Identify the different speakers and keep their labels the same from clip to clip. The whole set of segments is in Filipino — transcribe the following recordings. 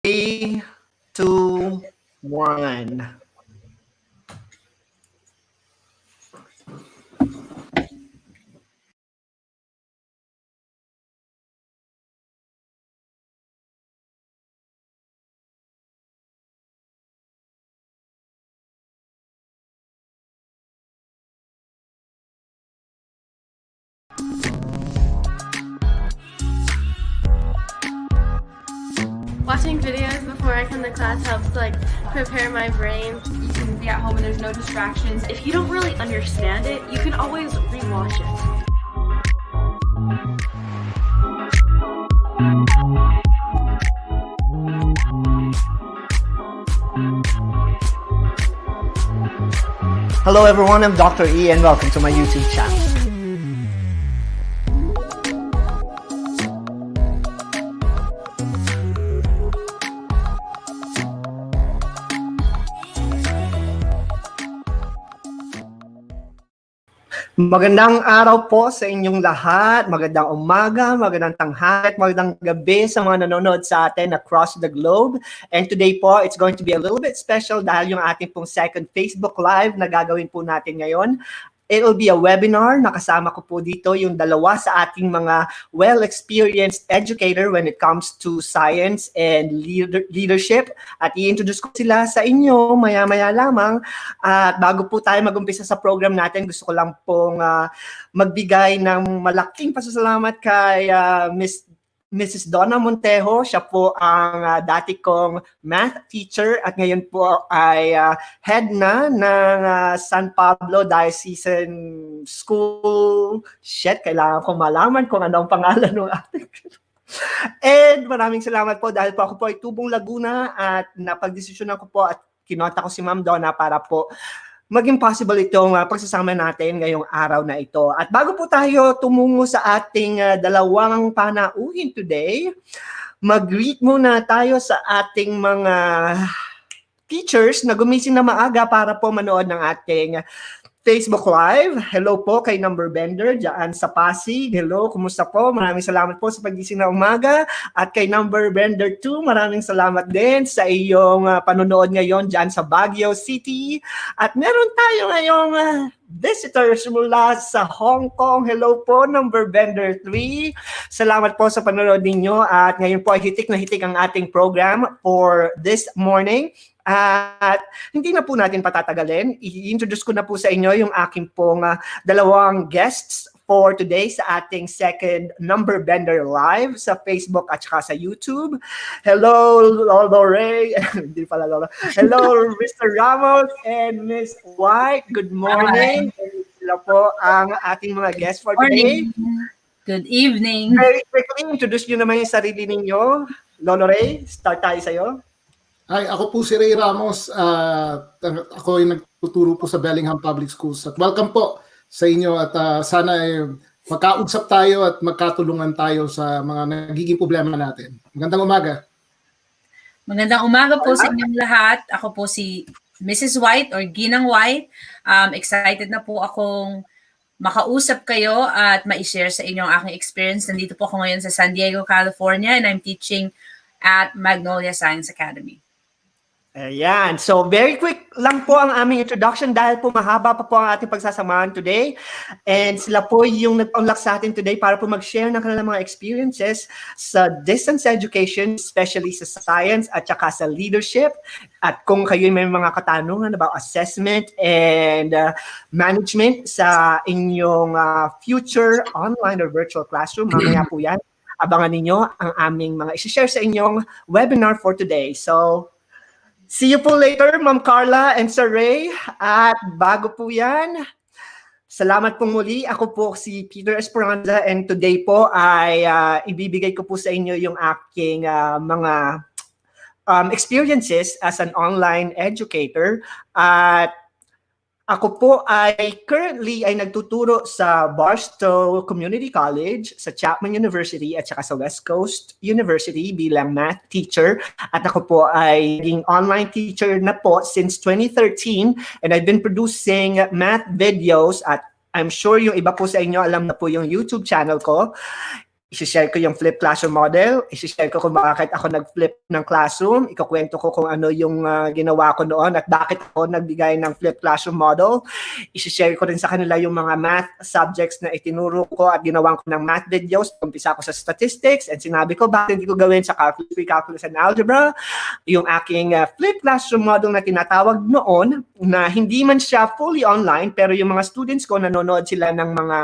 Speaker 1: 3, 2, 1.
Speaker 2: Watching videos before I come to class helps prepare my brain.
Speaker 3: You can be at home and there's no distractions.
Speaker 2: If you don't really understand it, you can always rewatch it.
Speaker 1: Hello everyone, I'm Dr. E and welcome to my YouTube channel. Magandang araw po sa inyong lahat. Magandang umaga, magandang tanghali, magandang gabi sa mga nanonood sa atin across the globe. And today po, it's going to be a little bit special dahil yung ating pong second Facebook Live na gagawin po natin ngayon. It'll be a webinar. Nakasama ko po dito yung dalawa sa ating mga well-experienced educator when it comes to science and leadership. At i-introduce ko sila sa inyo maya-maya lamang. At bago po tayo mag-umpisa sa program natin, gusto ko lang pong magbigay ng malaking pasasalamat kay Mrs. Donna Montejo. Siya po ang dati kong math teacher at ngayon po ay head na ng San Pablo Diocesan School. Kailangan ko malaman kung ano ang pangalan ng ating And maraming salamat po dahil po ako po ay tubong Laguna at napagdesisyonan ko po at kinonta ko si Ma'am Donna para po maging possible itong pagsasama natin ngayong araw na ito. At bago po tayo tumungo sa ating dalawang panauhin today, mag-greet muna tayo sa ating mga teachers na gumising na maaga para po manood ng ating Facebook Live. Hello po kay Number Bender dyan sa Pasig. Hello, kumusta po? Maraming salamat po sa pagising na umaga. At kay Number Bender 2, maraming salamat din sa iyong panonood ngayon dyan sa Baguio City. At meron tayo ngayong visitors mula sa Hong Kong. Hello po, Number Bender 3. Salamat po sa panonood ninyo. At ngayon po ay hitik na hitik ang ating program for this morning. At hindi na po natin patatagalin. I-introduce ko na po sa inyo yung aking pong dalawang guests for today sa ating second Number Bender Live sa Facebook at saka sa YouTube. Hello, Lore. Hindi pala Lore. Hello, Mr. Ramos and Miss White. Good morning. Sila po ang ating mga guests for today.
Speaker 3: Good evening.
Speaker 1: Very quickly, introduce nyo naman yung sarili ninyo. Lore, start tayo sa'yo.
Speaker 4: Hi, ako po si Ray Ramos. Ako ay nagtuturo po sa Bellingham Public Schools. At welcome po sa inyo at sana magkausap tayo at magkatulungan tayo sa mga nagiging problema natin. Magandang umaga.
Speaker 5: Magandang umaga po sa inyong lahat. Ako po si Mrs. White or Ginang White. Excited na po akong makausap kayo at ma-share sa inyo ang aking experience. Nandito po ako ngayon sa San Diego, California and I'm teaching at Magnolia Science Academy.
Speaker 1: Ayan. So, very quick lang po ang aming introduction dahil po mahaba pa po ang ating pagsasamahan today. And sila po yung nag-unlock sa atin today para po mag-share ng kanilang mga experiences sa distance education, especially sa science at saka sa leadership. At kung kayo may mga katanungan about assessment and management sa inyong future online or virtual classroom, mamaya po yan. Abangan ninyo ang aming mga isi-share sa inyong webinar for today. So, see you po later, Ma'am Carla and Sir Ray. At bago po yan, salamat po muli. Ako po si Peter Esperanza and today po ay ibibigay ko po sa inyo yung aking mga experiences as an online educator. At ako po ay currently ay nagtuturo sa Barstow Community College, sa Chapman University at saka sa West Coast University bilang math teacher. At ako po ay naging online teacher na po since 2013 and I've been producing math videos at I'm sure yung iba po sa inyo alam na po yung YouTube channel ko. I-share ko yung flip classroom model. I-share ko kung bakit ako nag-flip ng classroom. Ikukwento ko kung ano yung ginawa ko noon at bakit ako nagbigay ng flip classroom model. I-share ko rin sa kanila yung mga math subjects na itinuro ko at ginawan ko ng math videos. Umpisa ko sa statistics and sinabi ko bakit hindi ko gawin sa calculus and algebra. Yung aking flip classroom model na tinatawag noon na hindi man siya fully online pero yung mga students ko nanonood sila ng mga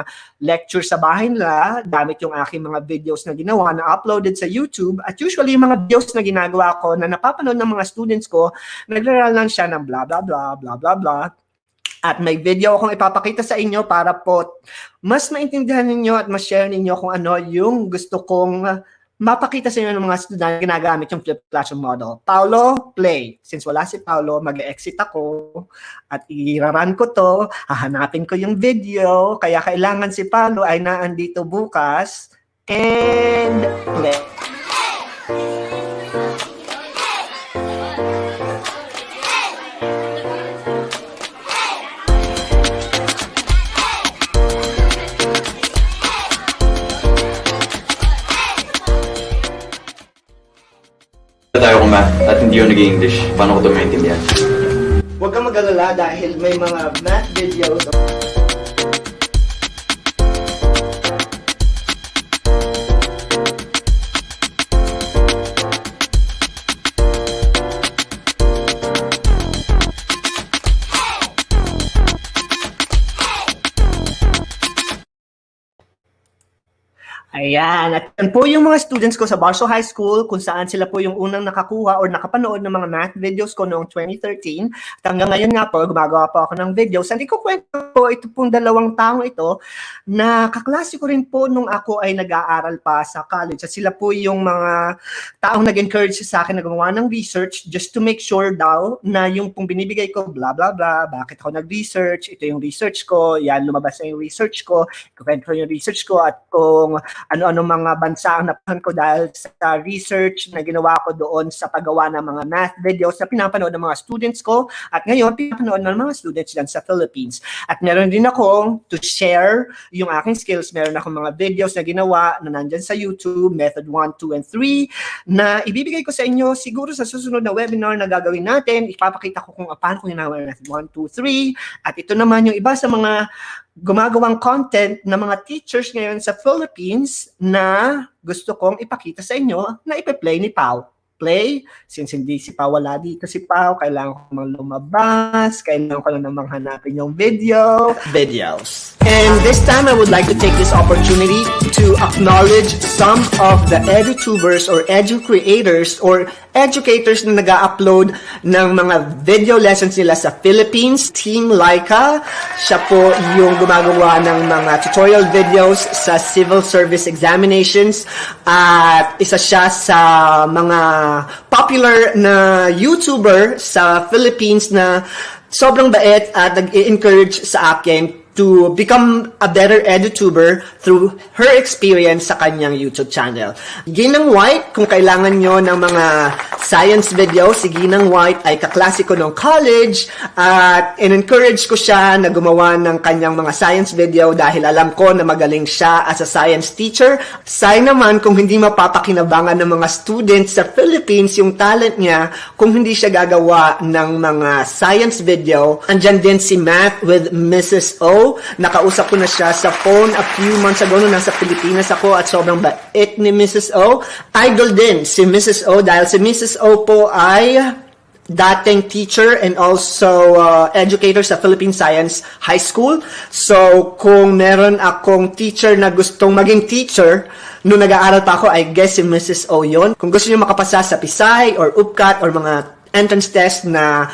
Speaker 1: lecture sa bahay nila gamit yung aking mga videos na ginawa na uploaded sa YouTube at usually yung mga videos na ginagawa ko na napapanood ng mga students ko, naglalaman lang siya ng blah blah blah blah blah blah. At may video akong ipapakita sa inyo para po mas maintindihan ninyo at mas share ninyo kung ano yung gusto kong mapakita sa inyo ng mga student ginagamit yung flip classroom model. Paulo, play. Since wala si Paulo, mag-exit ako at i-run ko to. Hahanapin ko yung video. Kaya kailangan si Paulo ay naandito bukas. And play.
Speaker 6: Tayo ko math at hindi yun nag-English. Paano ko ito maintindihan?
Speaker 1: Huwag kang mag-alala dahil may mga math videos. Ayan. At yan po yung mga students ko sa Barso High School kung saan sila po yung unang nakakuha or nakapanood ng mga math videos ko noong 2013. At hanggang ngayon nga po, gumagawa po ako ng videos. Hindi ko kwento po ito pong dalawang taong ito na kaklase ko rin po nung ako ay nag-aaral pa sa college. At sila po yung mga taong nag-encourage sa akin na gumawa ng research just to make sure daw na yung pong binibigay ko, blah, blah, blah, bakit ako nag-research, ito yung research ko, yan, lumabas na yung research ko, kwento yung research ko at kung ano-ano mga bansa ang napahan ko dahil sa research na ginawa ko doon sa paggawa ng mga math videos na pinapanood ng mga students ko at ngayon pinapanood ng mga students dyan sa Philippines. At meron din ako to share yung aking skills. Meron akong mga videos na ginawa na nandyan sa YouTube, Method 1, 2, and 3 na ibibigay ko sa inyo siguro sa susunod na webinar na gagawin natin. Ipapakita ko kung paano ko ginawa Method 1, 2, 3 at ito naman yung iba sa mga gumagawang content ng mga teachers ngayon sa Philippines na gusto kong ipakita sa inyo na ipe-play ni Pao. Play, since hindi si Pao, wala dito si Pao, kailangan ko namang lumabas, kailangan ko na namang hanapin yung videos. And this time, I would like to take this opportunity to acknowledge some of the edutubers or edu-creators or educators na nag-upload ng mga video lessons nila sa Philippines. Team Laika, siya po yung gumagawa ng mga tutorial videos sa civil service examinations at isa siya sa mga popular na YouTuber sa Philippines na sobrang bait at nag-i-encourage sa akin to become a better edutuber through her experience sa kanyang YouTube channel. Ginang White, kung kailangan nyo ng mga science video, si Ginang White ay kaklase ko ng college at in-encourage ko siya na gumawa ng kanyang mga science video dahil alam ko na magaling siya as a science teacher. Sayang naman kung hindi mapapakinabangan ng mga students sa Philippines yung talent niya kung hindi siya gagawa ng mga science video. Andyan din si Math with Mrs. O. Nakausap ko na siya sa phone a few months ago nung nasa Pilipinas ako at sobrang bait ni Mrs. O. Idol din si Mrs. O dahil si Mrs. O po ay dating teacher and also educator sa Philippine Science High School. So, kung meron akong teacher na gustong maging teacher, nung nag-aaral pa ako, I guess si Mrs. O yun. Kung gusto niyo makapasa sa PSI or UPCAT or mga entrance test na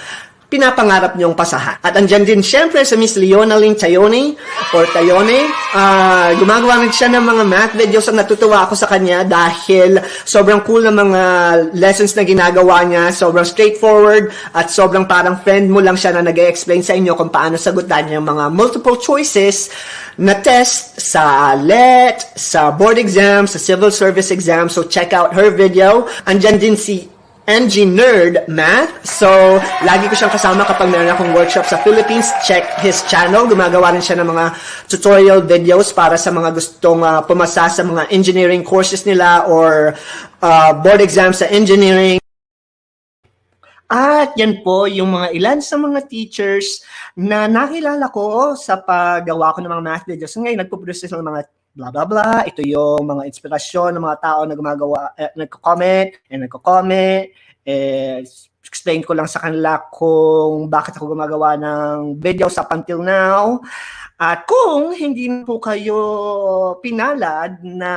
Speaker 1: pinapangarap niyong pasahan. At andyan din syempre sa Miss Leonaline Tayone or Tayone. Gumagawa rin siya ng mga math videos at natutuwa ako sa kanya dahil sobrang cool na mga lessons na ginagawa niya. Sobrang straightforward at sobrang parang friend mo lang siya na nag-explain sa inyo kung paano sagutan yung mga multiple choices na test sa LET, sa board exam, sa civil service exam. So check out her video. Andyan din si NG Nerd Math. So, lagi ko siyang kasama kapag meron akong workshop sa Philippines. Check his channel. Gumagawa rin siya ng mga tutorial videos para sa mga gustong pumasa sa mga engineering courses nila or board exams sa engineering. At yan po yung mga ilan sa mga teachers na nakilala ko sa paggawa ko ng mga math videos. Ngayon, nagpo-produce ng mga blah blah blah. Ito yung mga inspirasyon ng mga tao na gumagawa, nagko-comment. Explain ko lang sa kanila kung bakit ako gumagawa ng videos up until now. At kung hindi po kayo pinalad na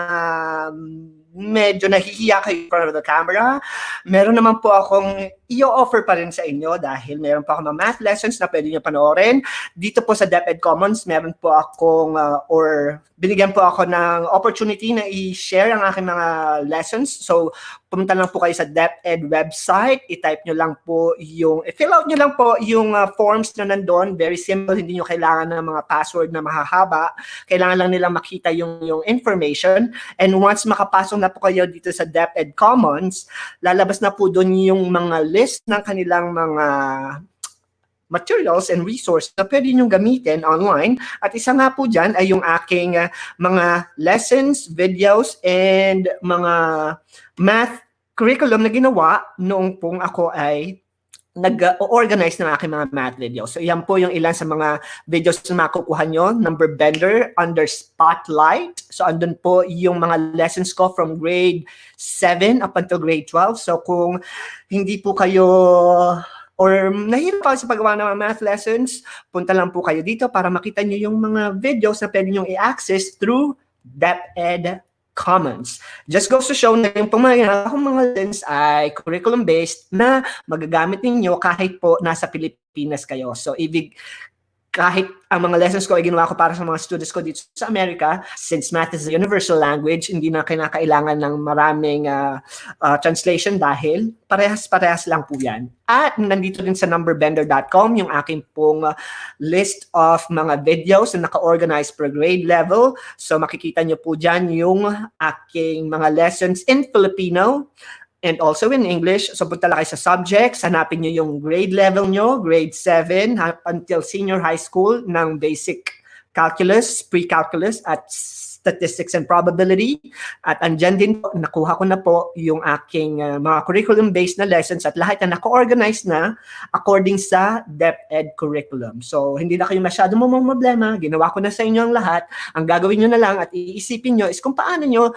Speaker 1: medyo nahihiya kayo in front of the camera, meron naman po akong i-offer pa rin sa inyo dahil meron pa akong mga math lessons na pwede nyo panoorin. Dito po sa DepEd Commons, meron po akong or binigyan po ako ng opportunity na i-share ang aking mga lessons. So, pumunta lang po kayo sa DepEd website, i-type nyo lang po fill out nyo lang po yung forms na nandun. Very simple, hindi nyo kailangan ng mga password na mahahaba. Kailangan lang nilang makita yung information. And once makapasok na po kayo dito sa DepEd Commons, lalabas na po doon yung mga list ng kanilang mga materials and resources na pwede nyo gamitin online. At isa nga po dyan ay yung aking mga lessons, videos, and mga math curriculum na ginawa noong pong ako ay nag-organize ng aking mga math videos. So, yan po yung ilan sa mga videos na makukuha nyo. Number Bender under Spotlight. So, andun po yung mga lessons ko from grade 7 up until grade 12. So, kung hindi po kayo or nahirap pa sa paggawa ng mga math lessons, punta lang po kayo dito para makita nyo yung mga videos na pwede nyo i-access through DepEd Commons. Just goes to show na yung mga lessons ay curriculum-based na magagamit ninyo kahit po nasa Pilipinas kayo. So, kahit ang mga lessons ko ay ginawa ko para sa mga students ko dito sa Amerika, since math is a universal language, hindi na kinakailangan ng maraming translation dahil parehas-parehas lang po yan. At nandito din sa numberbender.com yung aking pong list of mga videos na naka-organize per grade level. So makikita nyo po dyan yung aking mga lessons in Filipino and also in English. So punta lang kayo sa subjects, hanapin nyo yung grade level nyo, grade 7 until senior high school ng basic calculus, pre-calculus at statistics and probability. At andyan din po, nakuha ko na po yung aking mga curriculum-based na lessons at lahat na naka-organize na according sa DepEd curriculum. So hindi na kayo masyado problema, ginawa ko na sa inyo ang lahat. Ang gagawin nyo na lang at iisipin nyo is kung paano nyo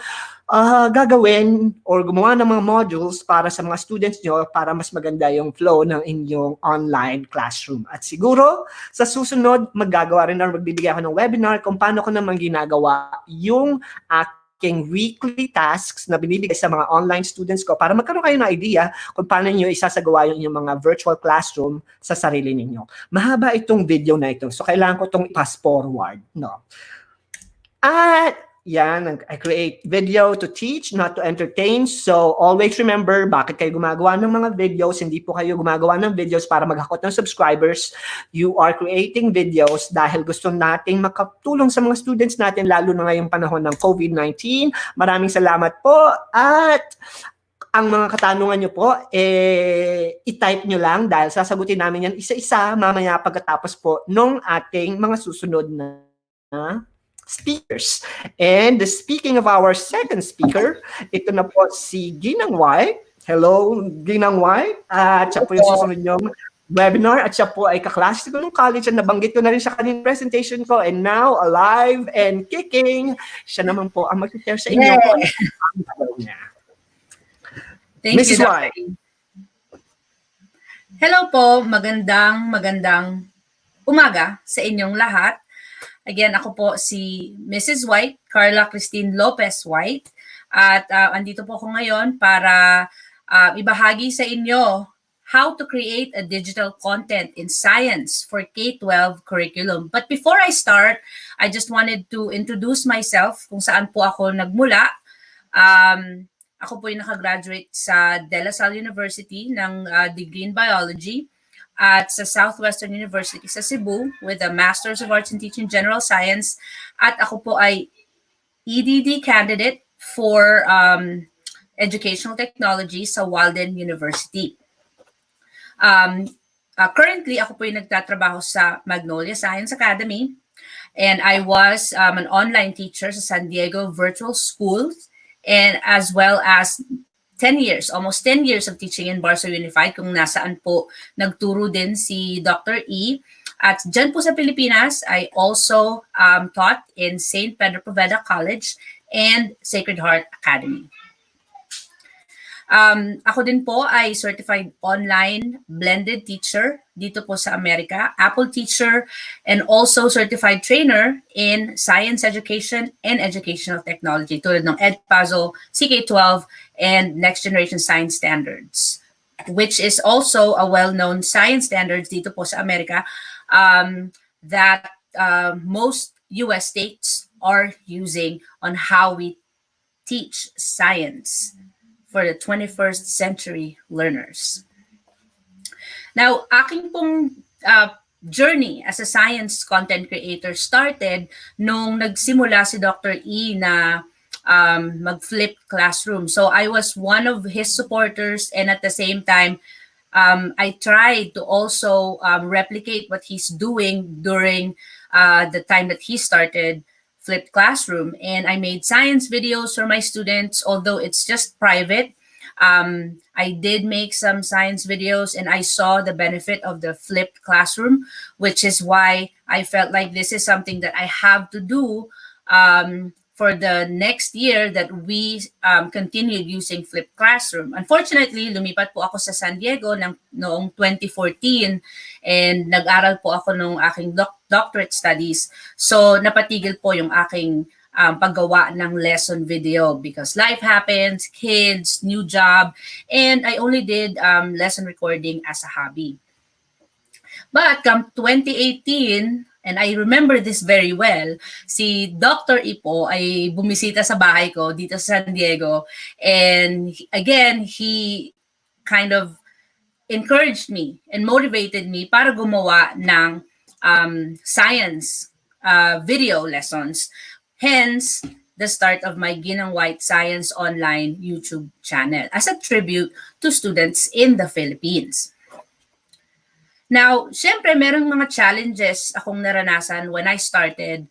Speaker 1: gagawin or gumawa ng mga modules para sa mga students nyo para mas maganda yung flow ng inyong online classroom. At siguro, sa susunod, magbibigay ako ng webinar kung paano ko naman ginagawa yung aking weekly tasks na binibigay sa mga online students ko para magkaroon kayo ng idea kung paano nyo isasagawa yung mga virtual classroom sa sarili ninyo. Mahaba itong video na ito, so kailangan ko itong i-pass forward. No? At yan, I create video to teach, not to entertain. So always remember, bakit kayo gumagawa ng mga videos? Hindi po kayo gumagawa ng videos para maghakot ng subscribers. You are creating videos dahil gusto nating makatulong sa mga students natin, lalo na ngayong panahon ng COVID-19. Maraming salamat po. At ang mga katanungan nyo po, i-type nyo lang dahil sasagutin namin yan isa-isa mamaya pagkatapos po nung ating mga susunod na speakers. And speaking of our second speaker, ito na po si Ginang White. Hello, Ginang White. At siya po yung susunod niyong webinar at siya po ay kaklase ko ng college at nabanggit ko na rin sa kanyang presentation ko and now alive and kicking. Siya naman po ang mag-share sa inyo po ang gawin niya.
Speaker 5: Thank
Speaker 1: Mrs.
Speaker 5: you,
Speaker 1: White.
Speaker 5: Hello po, magandang umaga sa inyong lahat. Again, ako po si Mrs. White, Carla Christine Lopez White. At andito po ako ngayon para ibahagi sa inyo how to create a digital content in science for K-12 curriculum. But before I start, I just wanted to introduce myself kung saan po ako nagmula. Ako po yung nakagraduate sa De La Salle University ng degree in biology. At sa Southwestern University sa Cebu with a Master's of Arts in Teaching General Science. At ako po ay EDD candidate for Educational Technology sa Walden University. Currently, ako po yung nagtatrabaho sa Magnolia Science Academy, and I was an online teacher sa San Diego Virtual Schools, and as well as 10 years, almost 10 years of teaching in Barso Unified, kung nasaan po nagturo din si Dr. E. At dyan po sa Pilipinas, I also taught in St. Pedro Poveda College and Sacred Heart Academy. Ako din po ay certified online blended teacher dito po sa Amerika, Apple teacher, and also certified trainer in science education and educational technology tulad ng EdPazo, CK12, and Next Generation Science Standards, which is also a well-known science standards dito po sa Amerika that most US states are using on how we teach science for the 21st century learners. Now, aking pong journey as a science content creator started nung nagsimula si Dr. E na mag-flip classroom. So I was one of his supporters, and at the same time, I tried to also replicate what he's doing during the time that he started flipped classroom. And I made science videos for my students, although it's just private. I did make some science videos, and I saw the benefit of the flipped classroom, which is why I felt like this is something that I have to do for the next year that we continued using flipped classroom. Unfortunately, lumipat po ako sa San Diego noong 2014, and nag-aral po ako ng aking doctorate studies. So napatigil po yung aking paggawa ng lesson video because life happens, kids, new job, and I only did lesson recording as a hobby. But come 2018, and I remember this very well, si Dr. Ipo ay bumisita sa bahay ko dito sa San Diego. And again, he kind of encouraged me and motivated me para gumawa ng science video lessons. Hence, the start of my Ginang White Science Online YouTube channel as a tribute to students in the Philippines. Now, syempre, merong mga challenges akong naranasan when I started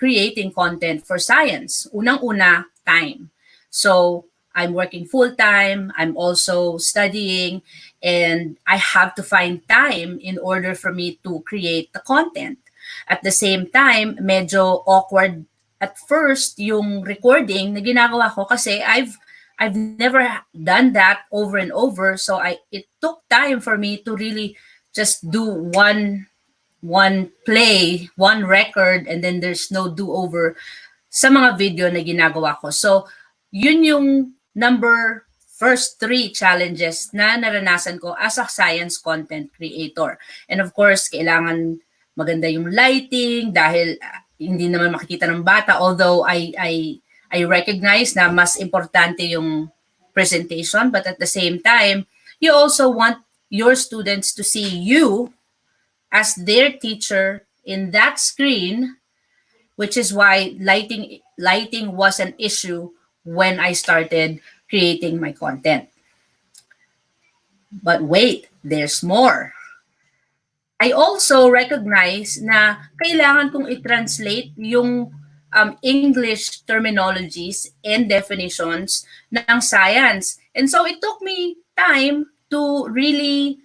Speaker 5: creating content for science. Unang-una, time. So, I'm working full-time, I'm also studying, and I have to find time in order for me to create the content. At the same time, medyo awkward at first yung recording na ginagawa ko kasi I've never done that over and over. So it took time for me to really just do one play, one record, and then there's no do-over sa mga video na ginagawa ko. So yun yung first 3 challenges na naranasan ko as a science content creator. And of course, kailangan maganda yung lighting dahil hindi naman makikita ng bata, although I recognize na mas importante yung presentation, but at the same time, you also want your students to see you as their teacher in that screen, which is why lighting was an issue when I started creating my content. But wait, there's more. I also recognize na kailangan kong i-translate yung English terminologies and definitions ng science. And so it took me time to really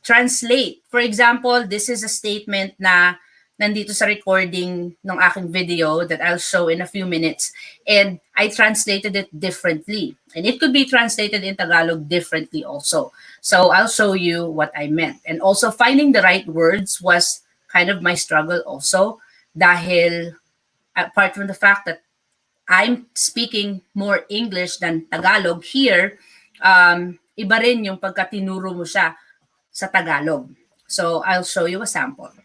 Speaker 5: translate. For example, this is a statement na nandito sa recording ng aking video that I'll show in a few minutes. And I translated it differently. And it could be translated in Tagalog differently also. So I'll show you what I meant. And also finding the right words was kind of my struggle also. Dahil apart from the fact that I'm speaking more English than Tagalog here, iba rin yung pagkatinuro mo siya sa Tagalog. So I'll show you a sample.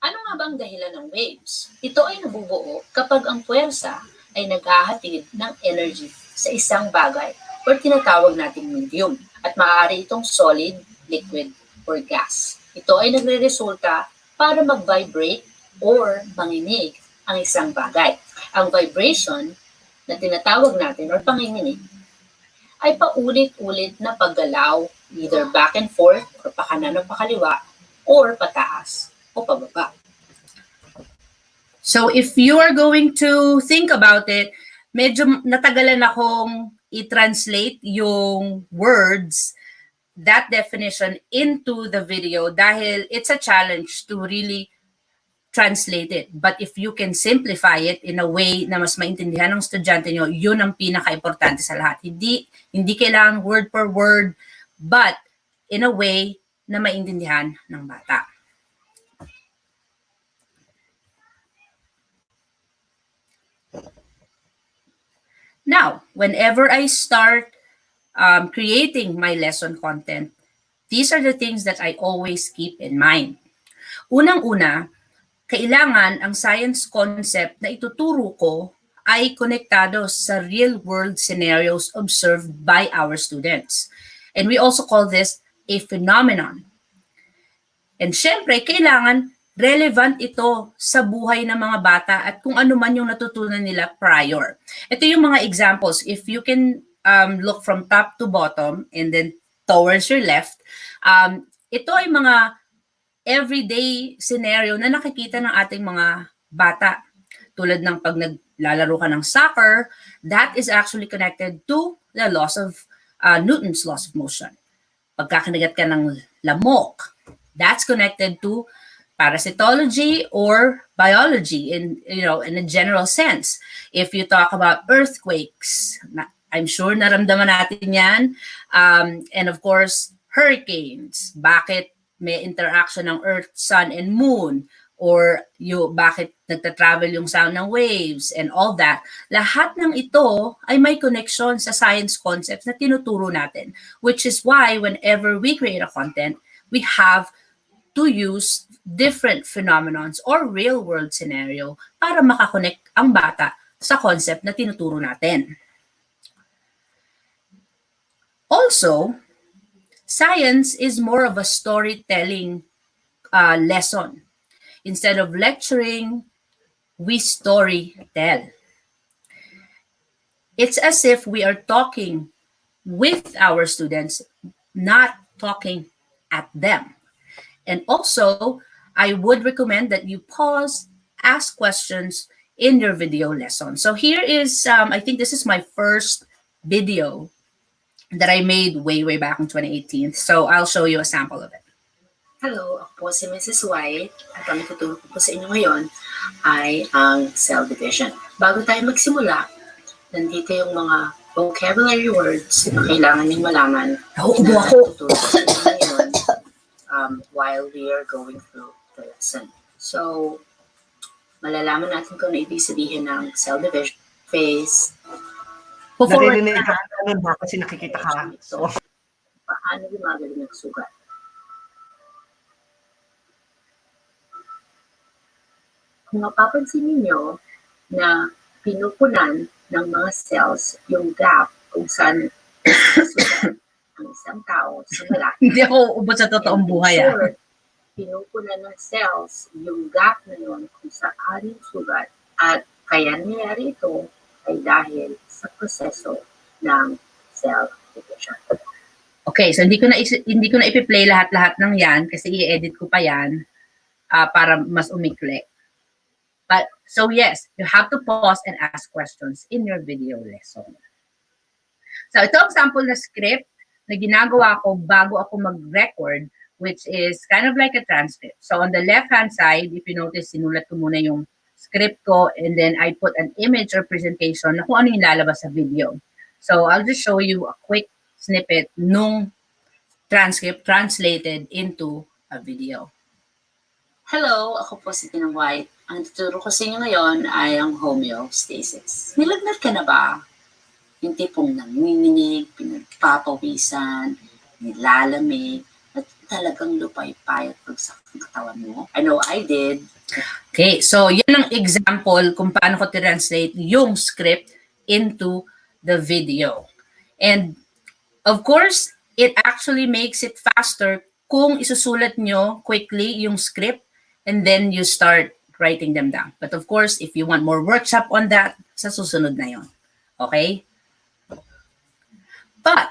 Speaker 7: Ano nga bang dahilan ng waves? Ito ay nabubuo kapag ang puwersa ay naghahatid ng energy sa isang bagay o tinatawag nating medium at maaari itong solid, liquid, or gas. Ito ay nagre-resulta para mag-vibrate or manginig ang isang bagay. Ang vibration na tinatawag natin or panginginig ay paulit-ulit na paggalaw, either back and forth or pakanan o pakaliwa or pataas o pababa.
Speaker 5: So if you are going to think about it, medyo natagalan akong i-translate yung words, that definition into the video dahil it's a challenge to really translate it. But if you can simplify it in a way na mas maintindihan ng estudyante nyo, yun ang pinaka-importante sa lahat. Hindi kailangan word per word, but in a way na maintindihan ng bata. Now, whenever I start creating my lesson content, these are the things that I always keep in mind. Unang-una, kailangan ang science concept na ituturo ko ay konektado sa real-world scenarios observed by our students. And we also call this a phenomenon. And syempre, kailangan relevant ito sa buhay ng mga bata at kung ano man yung natutunan nila prior. Ito yung mga examples. If you can look from top to bottom and then towards your left, ito ay mga everyday scenario na nakikita ng ating mga bata. Tulad ng pag naglalaro ka ng soccer, that is actually connected to the laws of Newton's laws of motion. Pagkakanagat ka ng lamok, that's connected to parasitology or biology in a general sense. If you talk about earthquakes, I'm sure naramdaman natin yan. And of course, hurricanes. Bakit may interaction ng Earth, Sun, and Moon, or bakit nagta-travel yung sound ng waves, and all that. Lahat ng ito ay may connection sa science concepts na tinuturo natin, which is why whenever we create a content, we have to use different phenomenons or real-world scenario para makakonect ang bata sa concept na tinuturo natin. Also, science is more of a storytelling lesson. Instead of lecturing, we story tell. It's as if we are talking with our students, not talking at them. And also, I would recommend that you pause, ask questions in your video lesson. So here is, I think this is my first video that I made way back in 2018. So I'll show you a sample of it.
Speaker 7: Hello, ako po si Mrs. White at ang ituturo ko po sa inyo ngayon ay ang cell division. Bago tayo magsimula, nandito yung mga vocabulary words na kailangan niyong malaman na tuturo ko sa inyo ngayon while we are going through the lesson. So, malalaman natin kung ano ibig sabihin ng cell division, phase,
Speaker 1: Naririnig ka ba kasi nakikita ka. So,
Speaker 7: paano gumagaling ang sugat. Kung mapapansin ninyo na pinupunan ng mga cells yung gap kung saan sugat ang isang tao sa malaki.
Speaker 5: Hindi ako ubod sa totoong buhay.
Speaker 7: Short, pinupunan ng cells yung gap na yun kung saan yung sugat at kaya nangyayari ito ay dahil sa proseso ng cell division.
Speaker 5: Okay, so hindi ko na ipi-play lahat-lahat ng yan kasi i-edit ko pa yan para mas umikli. But so yes, you have to pause and ask questions in your video lesson. So ito ang sample na script na ginagawa ko bago ako mag-record, which is kind of like a transcript. So on the left-hand side, if you notice, sinulat ko muna yung script ko, and then I put an image or presentation na kung ano yung lalabas sa video. So I'll just show you a quick snippet nung transcript translated into a video.
Speaker 7: Hello, ako po si Tinang White. Ang tuturo ko sa inyo ngayon ay ang homeostasis. Nilagnat ka na ba? Yung tipong nanginginig, pinagpapawisan, nilalamig, at talagang lupay-pay at pagsak ng katawan mo. I know I did.
Speaker 5: Okay, so yan ang example kung paano ko translate yung script into the video. And of course, it actually makes it faster kung isusulat nyo quickly yung script and then you start writing them down. But of course, if you want more workshop on that, sa susunod na yon. Okay? But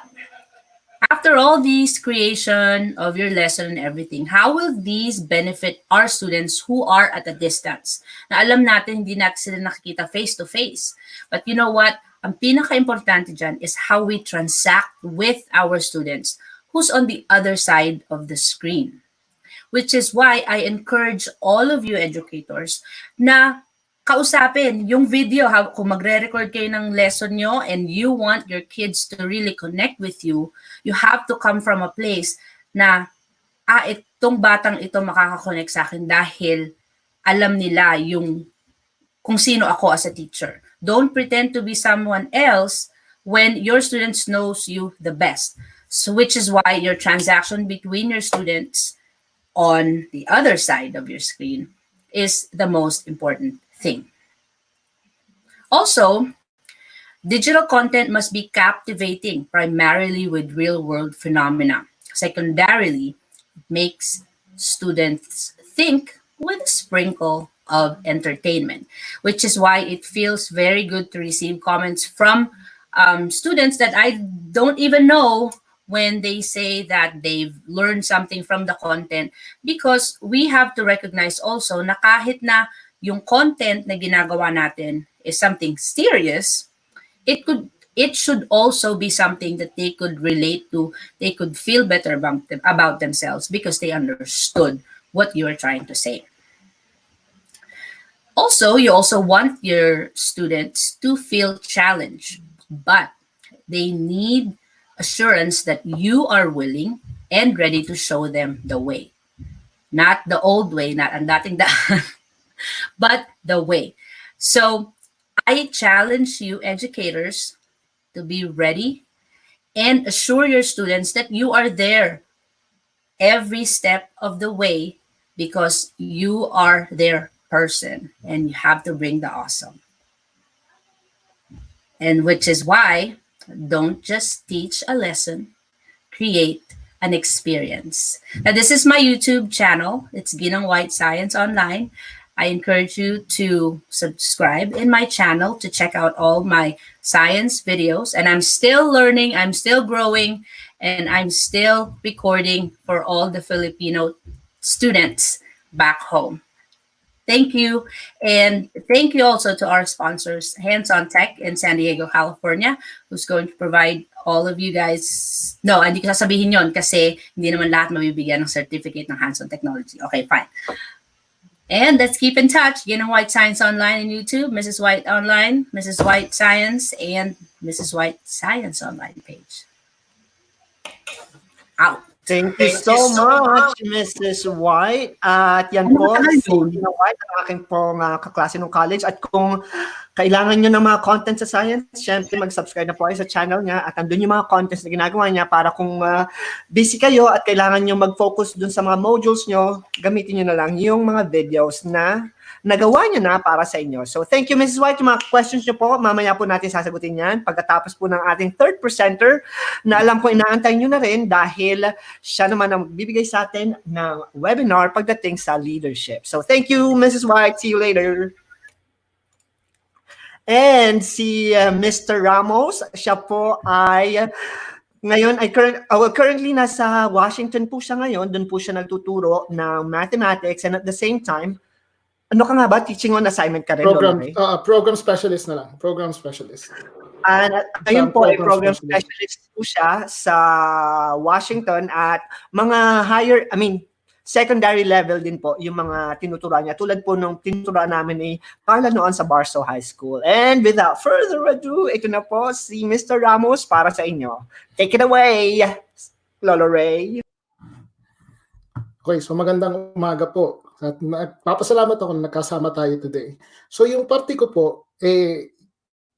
Speaker 5: after all these creation of your lesson and everything, how will these benefit our students who are at a distance? Na alam natin, hindi natin sila nakikita face-to-face. But you know what? Ang pinaka-importante dyan is how we transact with our students who's on the other side of the screen. Which is why I encourage all of you educators na kausapin yung video, kung magre-record kayo ng lesson nyo and you want your kids to really connect with you, you have to come from a place na, itong batang ito makakakonect sa akin dahil alam nila yung kung sino ako as a teacher. Don't pretend to be someone else when your students knows you the best. So which is why your transaction between your students on the other side of your screen is the most important thing. Also, digital content must be captivating primarily with real-world phenomena. Secondarily, it makes students think with a sprinkle of entertainment, which is why it feels very good to receive comments from students that I don't even know when they say that they've learned something from the content, because we have to recognize also na kahit na yung content na ginagawa natin is something serious, it should also be something that they could relate to, they could feel better about themselves because they understood what you are trying to say. Also, you also want your students to feel challenged, but they need assurance that you are willing and ready to show them the way. Not the old way, not ang dating daan, but the way. So I challenge you educators to be ready and assure your students that you are there every step of the way because you are their person and you have to bring the awesome. And which is why don't just teach a lesson, create an experience. Now, this is my YouTube channel. It's Ginang White Science Online. I encourage you to subscribe in my channel to check out all my science videos. And I'm still learning, I'm still growing, and I'm still recording for all the Filipino students back home. Thank you. And thank you also to our sponsors, Hands on Tech in San Diego, California, who's going to provide all of you guys. No, hindi ko sasabihin yon kasi hindi naman lahat mabibigyan ng certificate ng Hands on Technology. Okay, fine. And let's keep in touch. Ginang White Science Online on YouTube, Mrs. White Online, Mrs. White Science, and Mrs. White Science Online page. Out.
Speaker 1: Thank you so much, Mrs. White. At yan po, si Tina White, ang aking pong kaklase ng college. At kung kailangan nyo ng mga content sa science, syempre mag-subscribe na po kayo sa channel niya. At andun yung mga contents na ginagawa niya para kung busy kayo at kailangan nyo mag-focus dun sa mga modules nyo, gamitin nyo na lang yung mga videos na nagawa nyo na para sa inyo. So thank you, Mrs. White. Yung mga questions nyo po, mamaya po natin sasagutin yan pagkatapos po ng ating third presenter na alam ko inaantay nyo na rin dahil siya naman ang bibigay sa atin ng webinar pagdating sa leadership. So thank you, Mrs. White. See you later. And si Mr. Ramos, siya po ay ngayon ay currently nasa Washington po siya ngayon. Doon po siya nagtuturo ng mathematics and at the same time, ano ka nga ba? Teaching on assignment ka rin?
Speaker 4: Program specialist na lang. Program specialist.
Speaker 1: And ayun po, ay program specialist po siya sa Washington at mga secondary level din po yung mga tinuturuan niya. Tulad po nung tinuturuan namin ni Carla noon sa Barstow High School. And without further ado, ito na po si Mr. Ramos para sa inyo. Take it away, Lolo Ray.
Speaker 4: Okay, so magandang umaga po. At papasalamat ako na nagkasama tayo today. So yung parte ko po,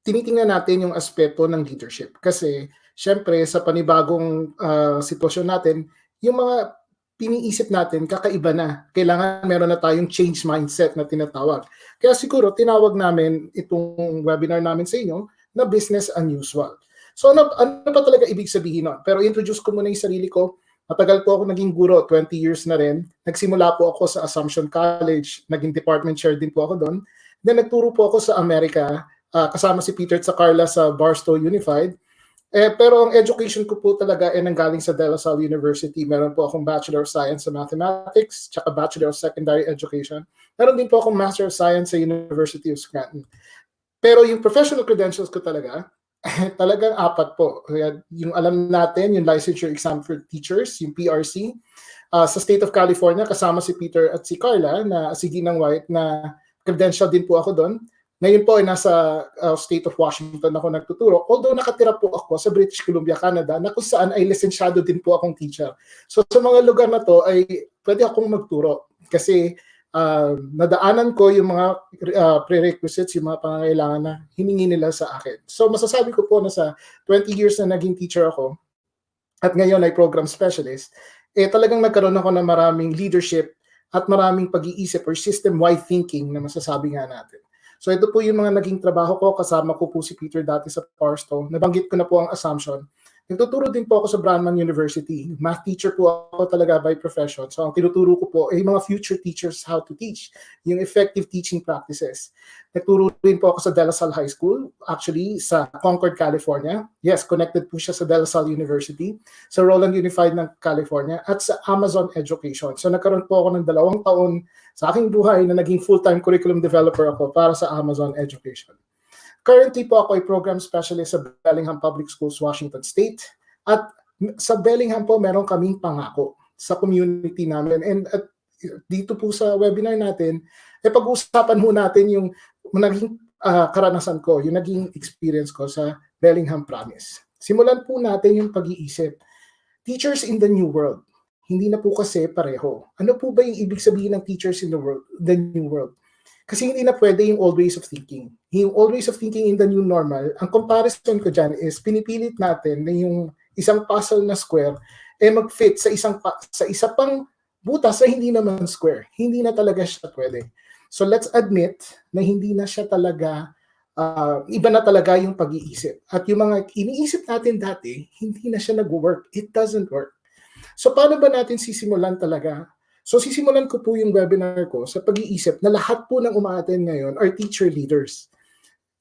Speaker 4: tinitingnan natin yung aspeto ng leadership. Kasi syempre sa panibagong sitwasyon natin, yung mga piniisip natin kakaiba na. Kailangan meron na tayong change mindset na tinatawag. Kaya siguro tinawag namin itong webinar namin sa inyo na business unusual. So ano pa talaga ibig sabihin nun? Pero introduce ko muna yung sarili ko. Matagal po ako naging guro, 20 years na rin. Nagsimula po ako sa Assumption College, naging department chair din po ako doon. Then nagturo po ako sa Amerika kasama si Peter at sa Carla sa Barstow Unified. Pero ang education ko po talaga ay nanggaling sa De La Salle University. Meron po akong Bachelor of Science sa Mathematics, tsaka Bachelor of Secondary Education. Meron din po akong Master of Science sa University of Scranton. Pero yung professional credentials ko talaga, talagang 4 po. Kaya yung alam natin, yung Licensure Exam for Teachers, yung PRC, sa State of California, kasama si Peter at si Carla, na si Ginang White, na credential din po ako doon. Ngayon po ay nasa State of Washington ako nagtuturo. Although nakatira po ako sa British Columbia, Canada, na kung saan ay lisensyado din po akong teacher. So sa mga lugar na to ay pwede akong magturo. Kasi nadaanan ko yung mga prerequisites, yung mga pangangailangan na hiningi nila sa akin. So masasabi ko po na sa 20 years na naging teacher ako, at ngayon ay program specialist, talagang nagkaroon ako ng maraming leadership at maraming pag-iisip or system-wide thinking na masasabi nga natin. So ito po yung mga naging trabaho ko. Kasama ko po si Peter dati sa Barstow. Nabanggit ko na po ang assumption. Nagtuturo din po ako sa Brandman University. Math teacher po ako talaga by profession. So ang tinuturo ko po ay mga future teachers how to teach, yung effective teaching practices. Nagturo din po ako sa De La Salle High School, actually sa Concord, California. Yes, connected po siya sa De La Salle University, sa Roland Unified ng California, at sa Amazon Education. So nagkaroon po ako ng 2 taon sa aking buhay na naging full-time curriculum developer ako para sa Amazon Education. Currently po ako ay program specialist sa Bellingham Public Schools, Washington State. At sa Bellingham po, meron kaming pangako sa community namin. And at dito po sa webinar natin, pag-uusapan ho natin yung naging karanasan ko, yung naging experience ko sa Bellingham Promise. Simulan po natin yung pag-iisip. Teachers in the New World. Hindi na po kasi pareho. Ano po ba yung ibig sabihin ng teachers in the new world? Kasi hindi na pwede yung old ways of thinking. Yung old ways of thinking in the new normal, ang comparison ko dyan is pinipilit natin na yung isang puzzle na square mag-fit sa isa pang butas na hindi naman square. Hindi na talaga siya pwede. So let's admit na hindi na siya talaga, iba na talaga yung pag-iisip. At yung mga iniisip natin dati, hindi na siya nag-work. It doesn't work. So paano ba natin sisimulan talaga? So sisimulan ko po yung webinar ko sa pag-iisip na lahat po ng umaattend ngayon are teacher leaders.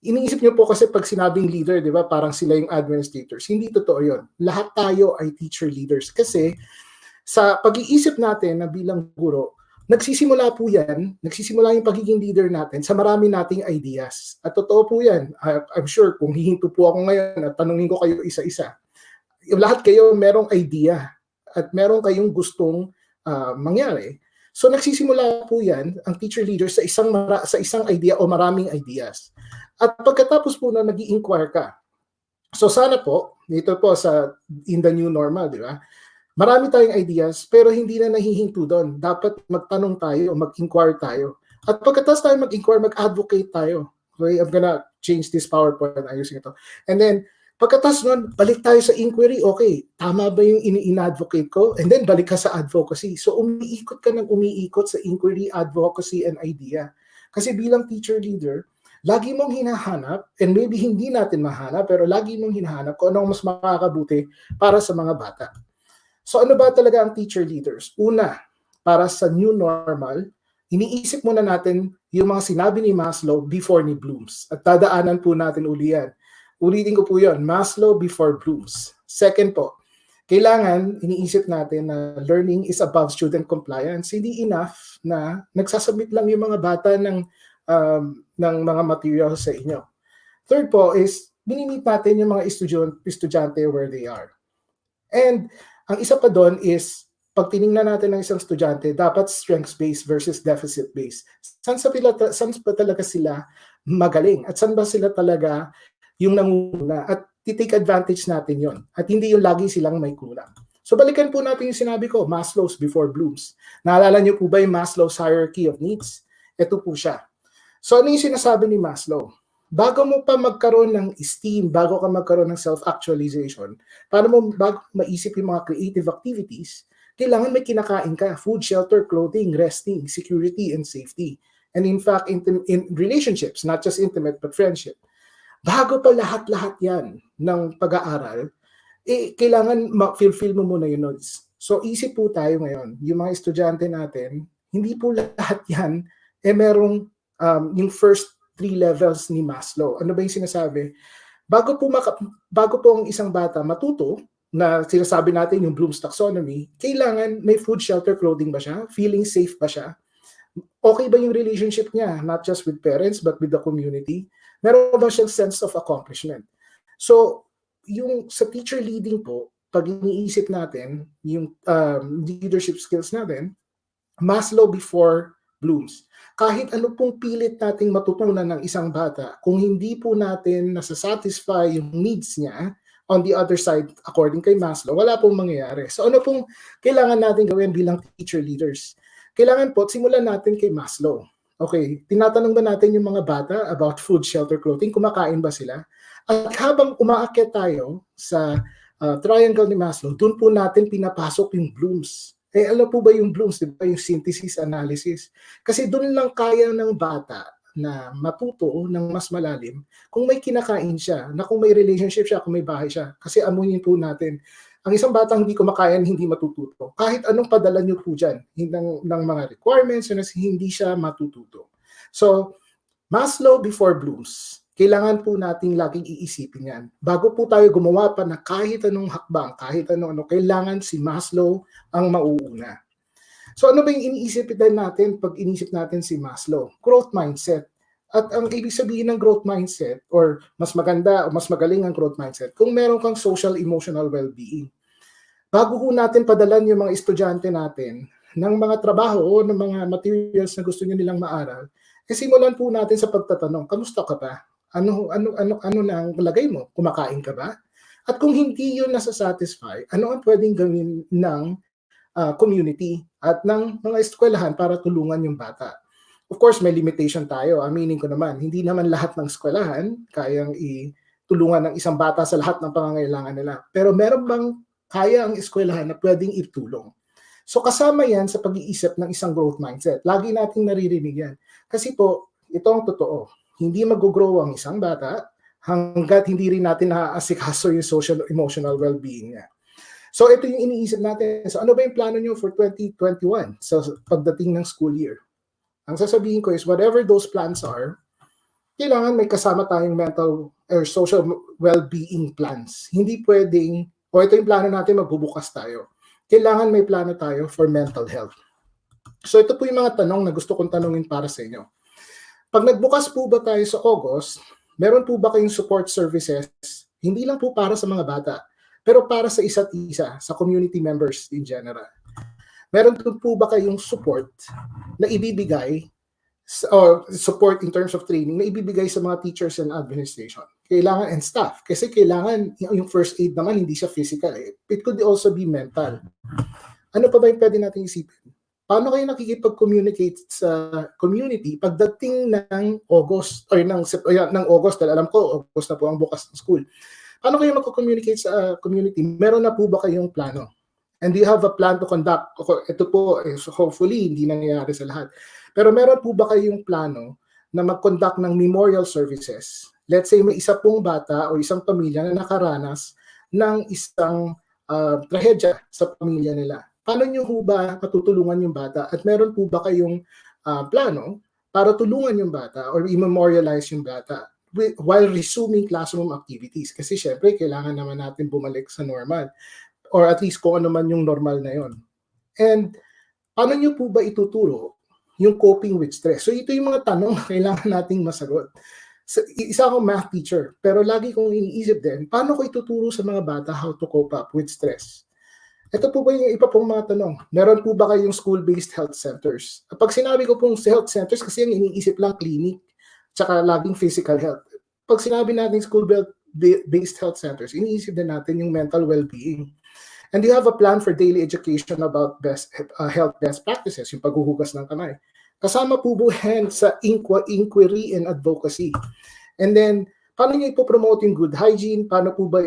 Speaker 4: Iniisip niyo po kasi pag sinabing leader, di ba, parang sila yung administrators. Hindi totoo yun. Lahat tayo ay teacher leaders. Kasi sa pag-iisip natin na bilang guro, nagsisimula yung pagiging leader natin sa marami nating ideas. At totoo po yan. I'm sure kung hihinto po ako ngayon at tanungin ko kayo isa-isa, lahat kayo merong idea at meron kayong gustong mangyari. So nagsisimula po yan, ang teacher leader, sa isang idea o maraming ideas. At pagkatapos po na nag-i-inquire ka, so sana po, dito po sa in the new normal, di ba? Marami tayong ideas, pero hindi na nahihinto doon. Dapat magtanong tayo, mag-inquire tayo. At pagkatapos tayo mag-inquire, mag-advocate tayo. Okay, I'm gonna change this PowerPoint, ayusin ito. And then, pagkatapos nun, balik tayo sa inquiry. Okay, tama ba yung in-advocate ko? And then, balik ka sa advocacy. So, umiikot ka ng umiikot sa inquiry, advocacy, and idea. Kasi bilang teacher leader, lagi mong hinahanap, and maybe hindi natin mahanap, pero lagi mong hinahanap kung anong mas makakabuti para sa mga bata. So, ano ba talaga ang teacher leaders? Una, para sa new normal, iniisip muna natin yung mga sinabi ni Maslow before ni Bloom's. At dadaanan po natin uli yan. Ulitin ko po yun, Maslow before Bloom's. Second po, kailangan iniisip natin na learning is above student compliance. Hindi enough na nagsasubmit lang yung mga bata ng mga materials sa inyo. Third po is, minimit natin yung mga estudyante where they are. And ang isa pa doon is, pag tinignan natin ng isang estudyante, dapat strengths-based versus deficit-based. Saan ba talaga sila magaling? At saan ba sila talaga yung nanguna? At titake advantage natin yon. At hindi yung lagi silang may kulang. So balikan po natin yung sinabi ko, Maslow's before Bloom's. Naalala niyo po ba yung Maslow's hierarchy of needs? Ito po siya. So ano yung sinasabi ni Maslow? Bago mo pa magkaroon ng esteem, bago ka magkaroon ng self-actualization, bago maisip yung mga creative activities, kailangan may kinakain ka. Food, shelter, clothing, resting, security, and safety. And in fact, in relationships, not just intimate, but friendship. Bago pa lahat-lahat yan ng pag-aaral, kailangan ma-fulfill mo muna yung notes. So isip po tayo ngayon, yung mga estudyante natin, hindi po lahat yan, merong yung first three levels ni Maslow. Ano ba yung sinasabi? Bago po ang isang bata matuto, na sinasabi natin yung Bloom's taxonomy, kailangan may food, shelter, clothing ba siya? Feeling safe ba siya? Okay ba yung relationship niya, not just with parents but with the community? Meron ba siyang sense of accomplishment? So, yung sa teacher leading po, pag iniisip natin yung leadership skills natin, Maslow before Bloom's. Kahit ano pong pilit nating matutunan ng isang bata, kung hindi po natin nasasatisfy yung needs niya, on the other side, according kay Maslow, wala pong mangyayari. So ano pong kailangan natin gawin bilang teacher leaders? Kailangan po, simulan natin kay Maslow. Okay, tinatanong ba natin yung mga bata about food, shelter, clothing? Kumakain ba sila? At habang umaakyat tayo sa triangle ni Maslow, doon po natin pinapasok yung Bloom's. Alam po ba yung Bloom's, di ba? Yung synthesis analysis. Kasi doon lang kaya ng bata na matuto ng mas malalim kung may kinakain siya, na kung may relationship siya, kung may bahay siya. Kasi amunin po natin, ang isang batang hindi kumakain, hindi matututo. Kahit anong padala nyo po dyan, ng mga requirements, hindi siya matututo. So, Maslow before Bloom's. Kailangan po nating laging iisipin yan. Bago po tayo gumawa pa na kahit anong hakbang, kahit ano, kailangan si Maslow ang mauuna. So ano ba yung iniisip natin pag inisip natin si Maslow? Growth mindset. At ang ibig sabihin ng growth mindset, or mas maganda o mas magaling ang growth mindset, kung meron kang social emotional well-being. Bago po natin padalan yung mga estudyante natin ng mga trabaho o ng mga materials na gusto nyo nilang maaral, simulan po natin sa pagtatanong, kamusta ka ba? Ano na ang lagay mo? Kumakain ka ba? At kung hindi yun nasa-satisfy, ano ang pwedeng gawin ng community at ng mga eskwelahan para tulungan yung bata? Of course, may limitation tayo. Aminin ko naman, hindi naman lahat ng eskwelahan kayang itulungan ng isang bata sa lahat ng pangangailangan nila. Pero meron bang kaya ang eskwelahan na pwedeng itulong? So kasama yan sa pag-iisip ng isang growth mindset. Lagi nating naririnig yan. Kasi po, ito ang totoo. Hindi mag-grow ang isang bata hanggat hindi rin natin naaasikaso yung social emotional well-being niya. So ito yung iniisip natin. So ano ba yung plano nyo for 2021? So pagdating ng school year. Ang sasabihin ko is whatever those plans are, kailangan may kasama tayong mental or social well-being plans. Hindi pwedeng, ito yung plano natin, magbubukas tayo. Kailangan may plano tayo for mental health. So ito po yung mga tanong na gusto kong tanungin para sa inyo. Pag nagbukas po ba tayo sa August, meron po ba kayong support services? Hindi lang po para sa mga bata, pero para sa isa't isa, sa community members in general. Meron po ba kayong support na ibibigay, or support in terms of training, na ibibigay sa mga teachers and administration? Kailangan, and staff. Kasi kailangan, yung first aid naman, hindi siya physical. It could also be mental. Ano pa ba yung pwede natin isipin? Paano kayo nakikipag-communicate sa community pagdating ng August, or ng August, dahil alam ko, August na po ang bukas ng school. Paano kayo mag-communicate sa community? Meron na po ba kayong plano? And do you have a plan to conduct? Ito po, hopefully, hindi nangyayari sa lahat. Pero meron po ba kayong plano na mag-conduct ng memorial services? Let's say may isa pong bata o isang pamilya na nakaranas ng isang trahedya sa pamilya nila. Paano nyo po ba matutulungan yung bata? At meron po ba kayong plano para tulungan yung bata or i-memorialize yung bata while resuming classroom activities? Kasi syempre, kailangan naman natin bumalik sa normal. Or at least kung ano man yung normal na yon. And paano nyo po ba ituturo yung coping with stress? So ito yung mga tanong na kailangan nating masagot. So, isa akong math teacher, pero lagi kong iniisip din, paano ko ituturo sa mga bata how to cope up with stress? Ito po ba yung iba pong mga tanong? Meron po ba kayong school-based health centers? Pag sinabi ko pong health centers, kasi yung iniisip lang clinic, tsaka laging physical health. Pag sinabi natin school-based health centers, iniisip din natin yung mental well-being. And you have a plan for daily education about health best practices, yung paghuhugas ng kamay. Kasama po yan sa inquiry and advocacy. And then, paano nyo ipopromote yung good hygiene? Paano po ba,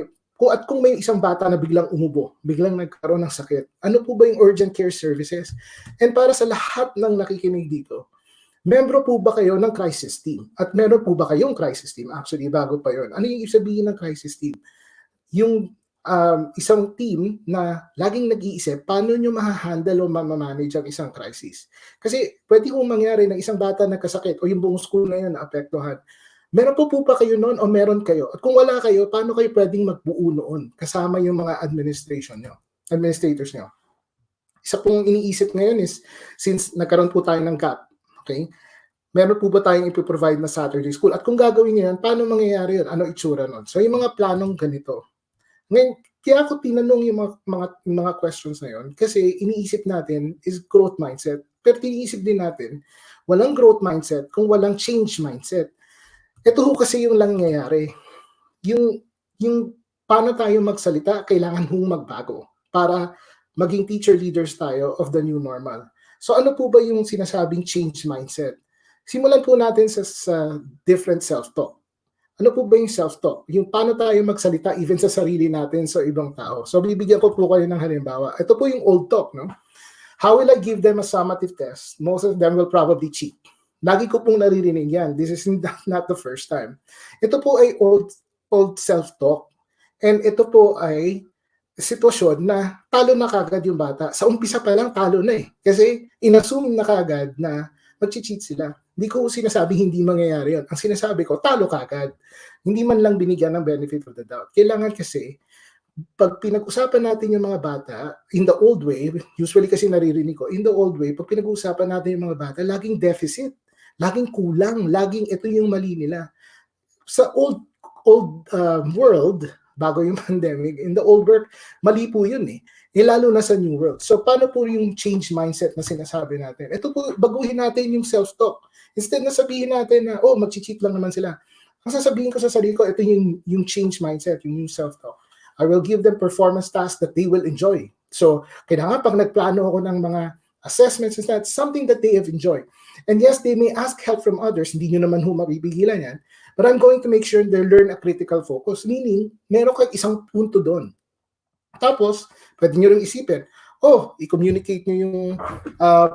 Speaker 4: kung may isang bata na biglang umubo, biglang nagkaroon ng sakit, ano po ba yung urgent care services? And para sa lahat ng nakikinig dito, membro po ba kayo ng crisis team? At meron po ba kayong crisis team? Actually, bago pa yon. Ano yung sabihin ng crisis team? Yung isang team na laging nag-iisip paano nyo mahahandle o mamamanage ang isang crisis. Kasi pwede kong mangyari na isang bata nagkasakit o yung buong school na yun naapektuhan. Meron po ba kayo noon o meron kayo? At kung wala kayo, paano kayo pwedeng magbuo noon kasama yung mga administrators nyo? Isa pong iniisip ngayon is, since nagkaroon po tayo ng gap, okay, meron po ba tayong ipoprovide na Saturday school? At kung gagawin nyo yan, paano mangyayari yun? Ano itsura nun? So yung mga planong ganito. Ngayon, kaya ako tinanong yung mga questions na yun kasi iniisip natin is growth mindset. Pero iniisip din natin, walang growth mindset kung walang change mindset. Ito ho kasi yung lang nangyayari. Yung paano tayo magsalita, kailangan hong magbago para maging teacher leaders tayo of the new normal. So ano po ba yung sinasabing change mindset? Simulan po natin sa different self-talk. Ano po ba yung self-talk? Yung paano tayo magsalita even sa sarili natin sa ibang tao. So bibigyan ko po kayo ng halimbawa. Ito po yung old talk, no? How will I give them a summative test? Most of them will probably cheat. Lagi ko pong naririnig yan. This is not the first time. Ito po ay old self-talk. And ito po ay sitwasyon na talo na kagad yung bata. Sa umpisa pa lang, talo na eh. Kasi inassume na kagad na mag-cheat sila. Hindi ko sinasabi hindi mangyayari yun. Ang sinasabi ko, talo kagad. Hindi man lang binigyan ng benefit of the doubt. Kailangan kasi, pag pinag-usapan natin yung mga bata, in the old way, usually kasi naririnig ko, in the old way, pag pinag-usapan natin yung mga bata, laging deficit, laging kulang, laging ito yung mali nila. Sa old world, bago yung pandemic, in the old world, mali po yun eh. Lalo na sa new world. So paano po yung change mindset na sinasabi natin? Ito po, baguhin natin yung self-talk. Instead na sabihin natin na, mag-cheat lang naman sila. Ang sasabihin ko sa sarili ko, ito yung change mindset, yung new self-talk. I will give them performance tasks that they will enjoy. So, kailangan pag nagplano ako ng mga assessments, is that something that they have enjoyed. And yes, they may ask help from others. Hindi nyo naman mapipigilan yan. But I'm going to make sure they learn a critical focus. Meaning, meron kang isang punto doon. Tapos, pwede nyo rin isipin, i-communicate nyo yung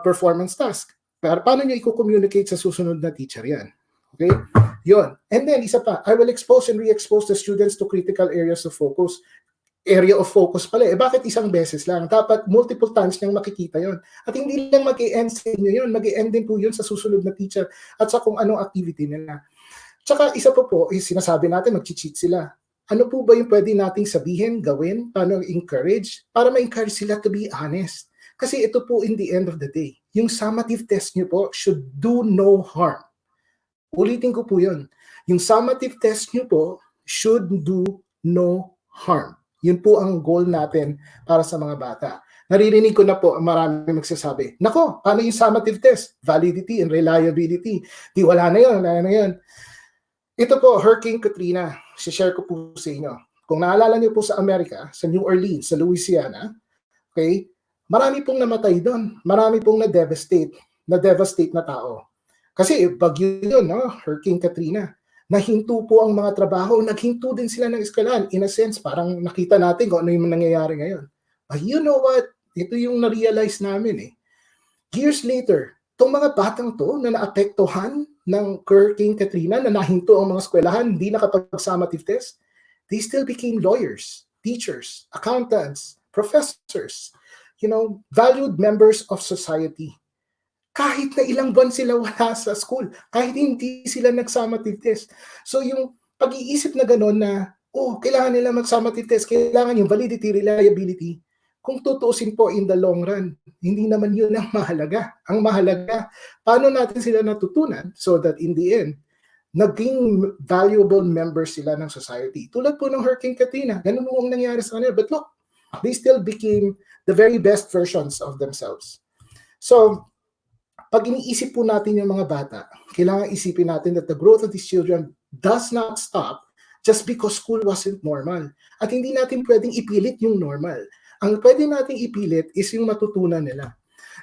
Speaker 4: performance task. Pero paano nyo i-communicate sa susunod na teacher yan? Okay? Yun. And then, isa pa, I will expose and re-expose the students to critical areas of focus. Area of focus pala. Bakit isang beses lang? Dapat multiple times niyang makikita yon. At hindi lang mag-i-end sa inyo yun. Mag-i-end din po yun sa susunod na teacher at sa kung anong activity nila. Tsaka isa po, sinasabi natin, mag-cheat sila. Ano po ba yung pwede nating sabihin, gawin, paano encourage, para ma-encourage sila to be honest? Kasi ito po in the end of the day, yung summative test nyo po should do no harm. Ulitin ko po yun. Yung summative test nyo po should do no harm. Yun po ang goal natin para sa mga bata. Naririnig ko na po marami magsasabi, nako, paano yung summative test? Validity and reliability. Wala na yun. Ito po, Hurricane Katrina, share ko po sa inyo. Kung naalala niyo po sa Amerika, sa New Orleans, sa Louisiana, okay, marami pong namatay doon. Marami pong na-devastate na tao. Kasi bagyo yun, no? Hurricane Katrina. Nahinto po ang mga trabaho, naghinto din sila ng eskwelahan. In a sense, parang nakita natin kung ano yung nangyayari ngayon. But you know what? Ito yung na-realize namin eh. Years later, itong mga batang to na naapektuhan ng Hurricane Katrina, na nahinto ang mga eskwelahan, hindi nakapag-summative test, they still became lawyers, teachers, accountants, professors, valued members of society. Kahit na ilang buwan sila wala sa school, kahit hindi sila nag-summative test. So yung pag-iisip na gano'n na, kailangan nila mag-summative test, kailangan yung validity, reliability, kung tutuusin po in the long run, hindi naman yun ang mahalaga. Ang mahalaga, paano natin sila natutunan so that in the end, naging valuable members sila ng society. Tulad po ng Hurricane Katrina, ganun po ang nangyari sa kanila. But look, they still became the very best versions of themselves. So, pag iniisip po natin yung mga bata, kailangan isipin natin that the growth of these children does not stop just because school wasn't normal. At hindi natin pwedeng ipilit yung normal. Ang pwede nating ipilit is yung matutunan nila.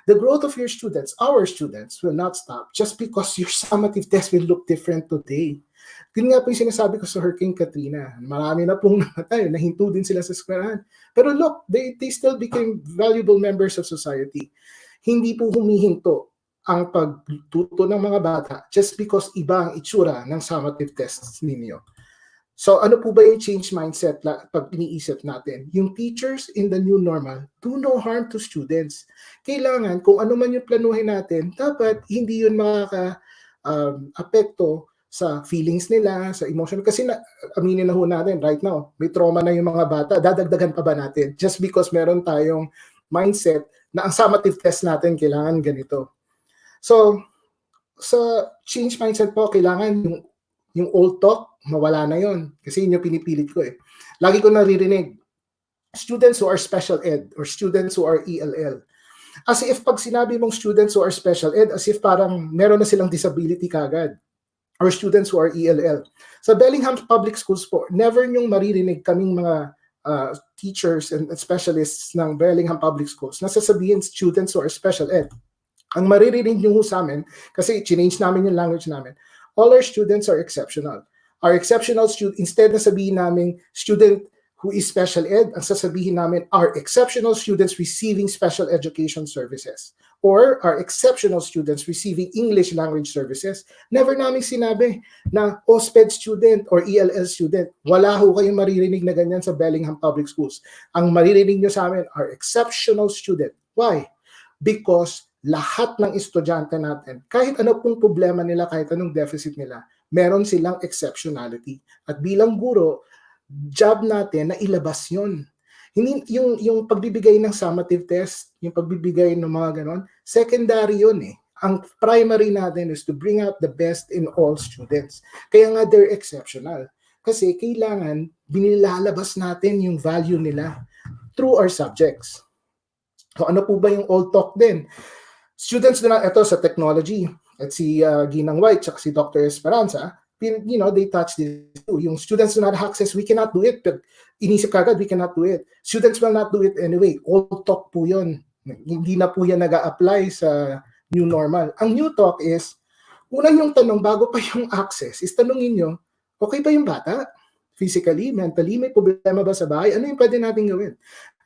Speaker 4: The growth of your students, our students, will not stop just because your summative test will look different today. Yun nga po yung sinasabi ko sa Hurricane Katrina. Marami na pong namatay, nahinto din sila sa eskwelahan. Pero look, they still became valuable members of society. Hindi po humihinto ang pagtuto ng mga bata just because iba ang itsura ng summative tests ninyo. So ano po ba yung change mindset pag iniisip natin? Yung teachers in the new normal do no harm to students. Kailangan kung ano man yung planuhin natin, dapat hindi yun apekto sa feelings nila, sa emotion. Kasi aminin na ho natin right now, may trauma na yung mga bata, dadagdagan pa ba natin? Just because meron tayong mindset na ang summative test natin kailangan ganito. So, sa change mindset po, kailangan yung old talk, mawala na yon. Kasi yun yung pinipilit ko eh. Lagi ko naririnig, students who are special ed or students who are ELL. As if pag sinabi mong students who are special ed, as if parang meron na silang disability kagad. Or students who are ELL. Sa Bellingham Public Schools po, never nyong maririnig kaming mga teachers and specialists ng Bellingham Public Schools na sasabihin students who are special ed. Ang maririnig nyo sa amin, kasi change namin yung language namin, all our students are exceptional. Our exceptional student, instead na sabihin namin student who is special ed, ang sasabihin namin are exceptional students receiving special education services or are exceptional students receiving English language services. Never namin sinabi na OSPED student or ELL student. Wala ho kayong maririnig na ganyan sa Bellingham Public Schools. Ang maririnig nyo sa amin are exceptional student. Why? Because lahat ng estudyante natin, kahit ano pong problema nila, kahit anong deficit nila, meron silang exceptionality. At bilang guro, job natin na ilabas yon. Hindi yung pagbibigay ng summative test, yung pagbibigay ng mga ganon, secondary yun eh. Ang primary natin is to bring out the best in all students. Kaya nga they're exceptional. Kasi kailangan binilalabas natin yung value nila through our subjects. So ano po ba yung old talk din? Students na ito sa technology, at si Ginang White at si Dr. Esperanza, they touch this too. Yung students do not have access, we cannot do it. But inisip kagad, we cannot do it. Students will not do it anyway. Old talk po yun. Hindi na po yan nag-a-apply sa new normal. Ang new talk is, unang yung tanong, bago pa yung access, is tanongin nyo, okay ba yung bata? Physically, mentally, may problema ba sa bahay? Ano yung pwede natin gawin?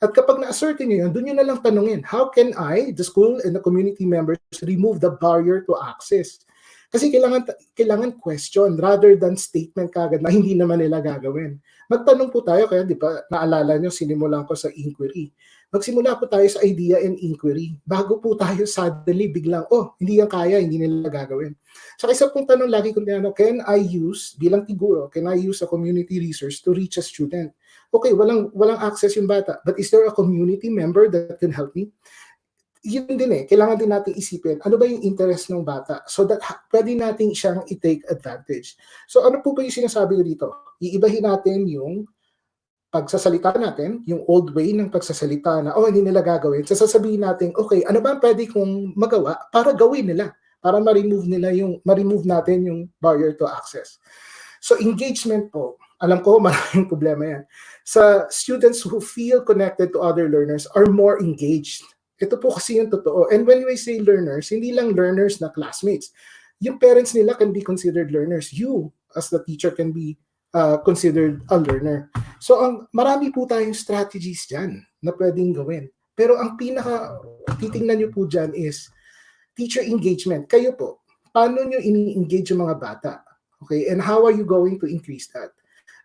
Speaker 4: At kapag na-ascertain nyo yun, doon nyo na lang tanongin, how can I, the school and the community members, remove the barrier to access? Kasi kailangan question rather than statement kagad na hindi naman nila gagawin. Magtanong po tayo, kaya di ba naalala nyo, sinimulan ko sa inquiry. Magsimula po tayo sa idea and inquiry. Bago po tayo suddenly biglang, hindi yan kaya, hindi nila gagawin. Sa isa pong tanong lagi kong tinanong, can I use, bilang tiguro, can I use a community resource to reach a student? Okay, walang access yung bata, but is there a community member that can help me? Yun din kailangan din natin isipin, ano ba yung interest ng bata so that pwede natin siyang i-take advantage. So ano po ba yung sinasabi ko dito? Iibahin natin yung pagsasalita natin, yung old way ng pagsasalita na, hindi nila gagawin. So sasabihin natin, okay, ano ba pwede kong magawa para gawin nila? Para ma-remove natin yung barrier to access. So engagement po, alam ko maraming problema yan. Sa students who feel connected to other learners are more engaged. Ito po kasi yung totoo. And when we say learners, hindi lang learners na classmates. Yung parents nila can be considered learners. You, as the teacher, can be considered a learner. So, marami po tayong strategies dyan na pwedeng gawin. Pero ang titingnan nyo po dyan is teacher engagement. Kayo po, paano nyo ini-engage yung mga bata? Okay, and how are you going to increase that?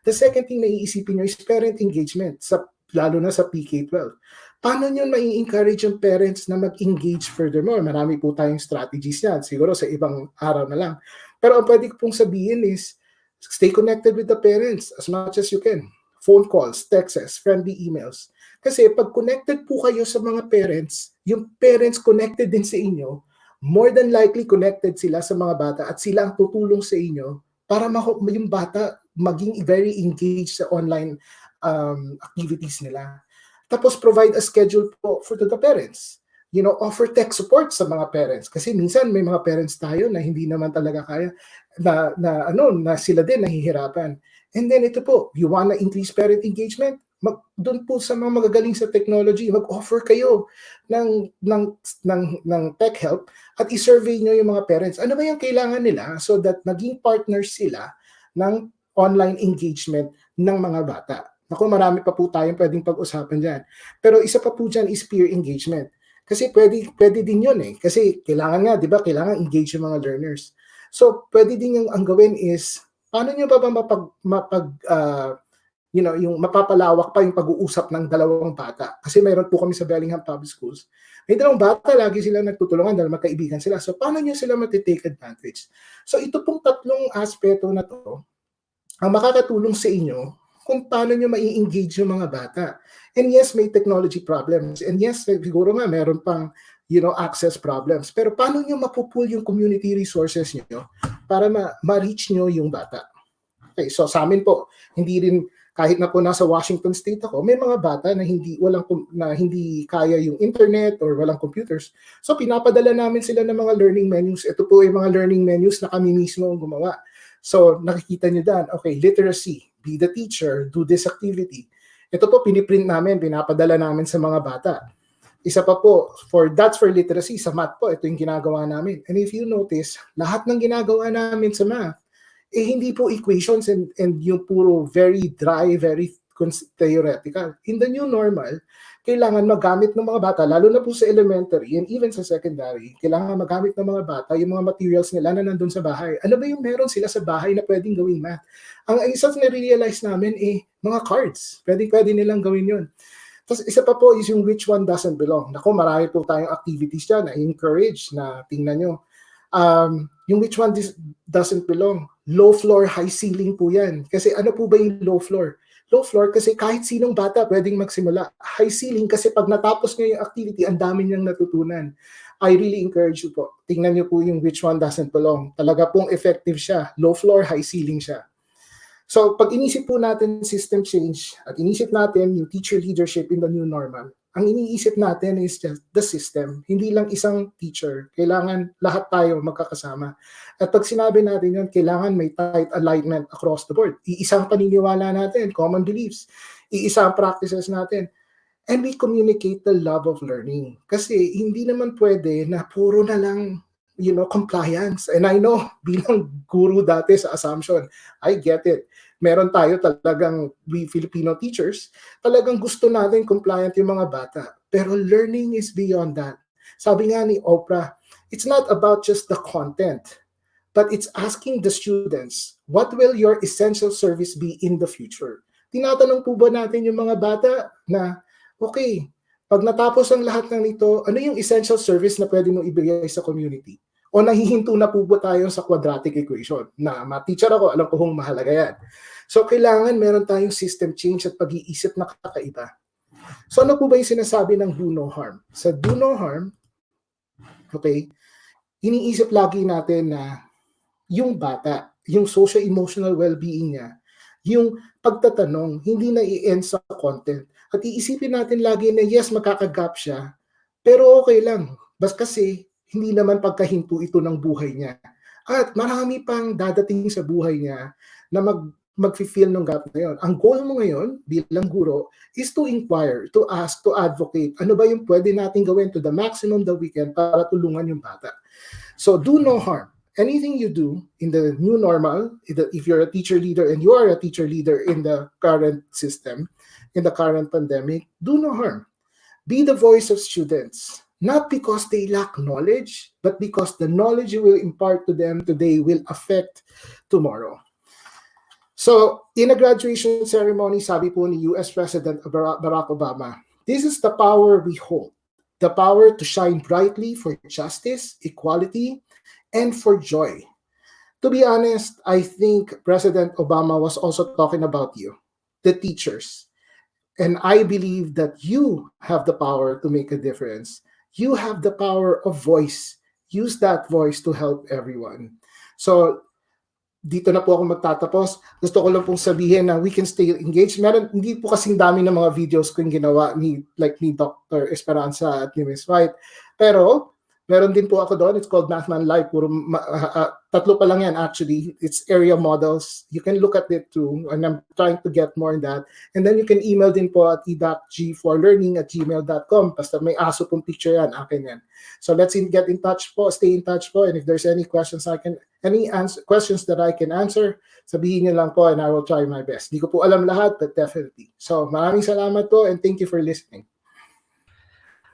Speaker 4: The second thing na iisipin nyo is parent engagement, lalo na sa PK-12. Paano nyo mai-encourage yung parents na mag-engage furthermore? Marami po tayong strategies yan. Siguro sa ibang araw na lang. Pero ang pwede ko pong sabihin is, stay connected with the parents as much as you can. Phone calls, texts, friendly emails. Kasi pag connected po kayo sa mga parents, yung parents connected din sa inyo, more than likely connected sila sa mga bata at sila ang tutulong sa inyo para yung bata maging very engaged sa online activities nila. Tapos provide a schedule po for the parents. Offer tech support sa mga parents. Kasi minsan may mga parents tayo na hindi naman talaga kaya na sila din nahihirapan. And then ito po, you wanna increase parent engagement? Doon po sa mga magagaling sa technology, mag-offer kayo ng tech help at i-survey nyo yung mga parents. Ano ba yung kailangan nila so that naging partners sila ng online engagement ng mga bata. Naku, marami pa po tayong pwedeng pag-usapan dyan. Pero isa pa po dyan is peer engagement. Kasi pwede din yun Kasi kailangan nga, di ba, kailangan engage yung mga learners. So, pwede din yung ang gawin is paano nyo ba yung mapapalawak pa yung pag-uusap ng dalawang bata? Kasi mayroon po kami sa Bellingham Public Schools. May dalawang bata, lagi sila nagtutulungan dahil magkaibigan sila. So, paano nyo sila matitake advantage? So, ito pong tatlong aspeto na to, ang makakatulong sa inyo kung paano nyo mai-engage yung mga bata. And yes, may technology problems. And yes, siguro nga meron pang access problems. Pero paano nyo mapupull yung community resources nyo para ma-reach nyo yung bata? Okay, so sa amin po, hindi rin kahit na po nasa Washington State ako, may mga bata na hindi kaya yung internet or walang computers. So pinapadala namin sila ng mga learning menus. Ito po yung mga learning menus na kami mismo gumawa. So nakikita niyo dyan, okay, literacy, be the teacher, do this activity. Ito po piniprint namin, pinapadala namin sa mga bata. Isa pa po, that's for literacy. Sa math po, ito yung ginagawa namin. And if you notice, lahat ng ginagawa namin sa math, hindi po equations and yung puro very dry, very theoretical. In the new normal, kailangan magamit ng mga bata, lalo na po sa elementary and even sa secondary, kailangan magamit ng mga bata yung mga materials nila na nandun sa bahay. Ano ba yung meron sila sa bahay na pwedeng gawing math? Ang isa na realize namin mga cards. Pwede nilang gawin yun. Tapos isa pa po is yung which one doesn't belong. Naku, marami po tayong activities dyan na encourage na tingnan nyo. Yung which one doesn't belong, low floor, high ceiling po yan. Kasi ano po ba yung low floor? Low floor kasi kahit sinong bata pwedeng magsimula. High ceiling kasi pag natapos nyo yung activity, ang dami niyang natutunan. I really encourage you po. Tingnan nyo po yung which one doesn't belong. Talaga pong effective siya. Low floor, high ceiling siya. So pag inisip po natin system change at inisip natin yung teacher leadership in the new normal, ang iniisip natin is just the system. Hindi lang isang teacher. Kailangan lahat tayo magkakasama. At pag sinabi natin yun, kailangan may tight alignment across the board. Iisang paniniwala natin, common beliefs. Iisang practices natin. And we communicate the love of learning. Kasi hindi naman pwede na puro na lang compliance. And I know, bilang guru dati sa assumption, I get it. Meron tayo talagang, we Filipino teachers, talagang gusto natin compliant yung mga bata. Pero learning is beyond that. Sabi nga ni Oprah, it's not about just the content, but it's asking the students, what will your essential service be in the future? Tinatanong po ba natin yung mga bata na, okay, pag natapos ang lahat ng ito, ano yung essential service na pwede mong ibigay sa community? O nahihinto na po ba tayo sa quadratic equation? Na ma-teacher ako, alam ko kung mahalaga yan. So kailangan meron tayong system change at pag-iisip na kakaiba. So ano po ba yung sinasabi ng do no harm? Sa do no harm, okay, iniisip lagi natin na yung bata, yung social-emotional well-being niya, yung pagtatanong, hindi na i-end sa content. At iisipin natin lagi na yes, makakagap siya, pero okay lang. Bas kasi hindi naman pagkahinto ito ng buhay niya. At marami pang dadating sa buhay niya na mag-feel ng gap na yun. Ang goal mo ngayon bilang guro is to inquire, to ask, to advocate. Ano ba yung pwede natin gawin to the maximum that we can para tulungan yung bata? So do no harm. Anything you do in the new normal, if you're a teacher leader and you are a teacher leader in the current system, in the current pandemic, do no harm. Be the voice of students. Not because they lack knowledge, but because the knowledge you will impart to them today will affect tomorrow. So, in a graduation ceremony, sabi po ni US President Barack Obama, this is the power we hold. The power to shine brightly for justice, equality, and for joy. To be honest, I think President Obama was also talking about you, the teachers. And I believe that you have the power to make a difference. You have the power of voice. Use that voice to help everyone. So, dito na po ako magtatapos. Gusto ko lang pong sabihin na we can stay engaged. Hindi po kasing dami ng mga videos ko yung ginawa ni Dr. Esperanza at ni Ms. White. Pero, meron din po ako doon. It's called Mathman Live. Tatlo pa lang yan actually. It's area models. You can look at it too. And I'm trying to get more in that. And then you can email din po at e.g4learning@gmail.com. Basta may aso pong picture yan. Akin yan. So let's get in touch po. Stay in touch po. And if there's any questions questions that I can answer, sabihin niyo lang po and I will try my best. Di ko po alam lahat, but definitely. So maraming salamat po and thank you for listening.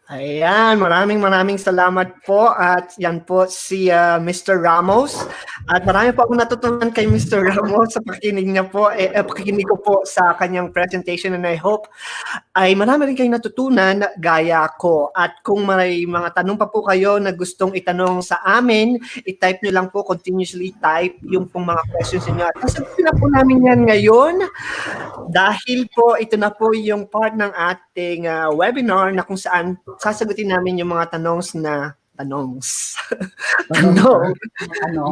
Speaker 1: Ayan, maraming salamat po at yan po si Mr. Ramos at marami po akong natutunan kay Mr. Ramos sa pakikinig niya po, pakikinig ko po sa kanyang presentation and I hope ay marami rin kayong natutunan gaya ko. At kung may mga tanong pa po kayo na gustong itanong sa amin, i-type nyo lang po, continuously type yung pong mga questions niyo. At sasagutin na po namin yan ngayon dahil po ito na po yung part ng ating webinar na kung saan sasagutin namin yung mga tanongs na tanong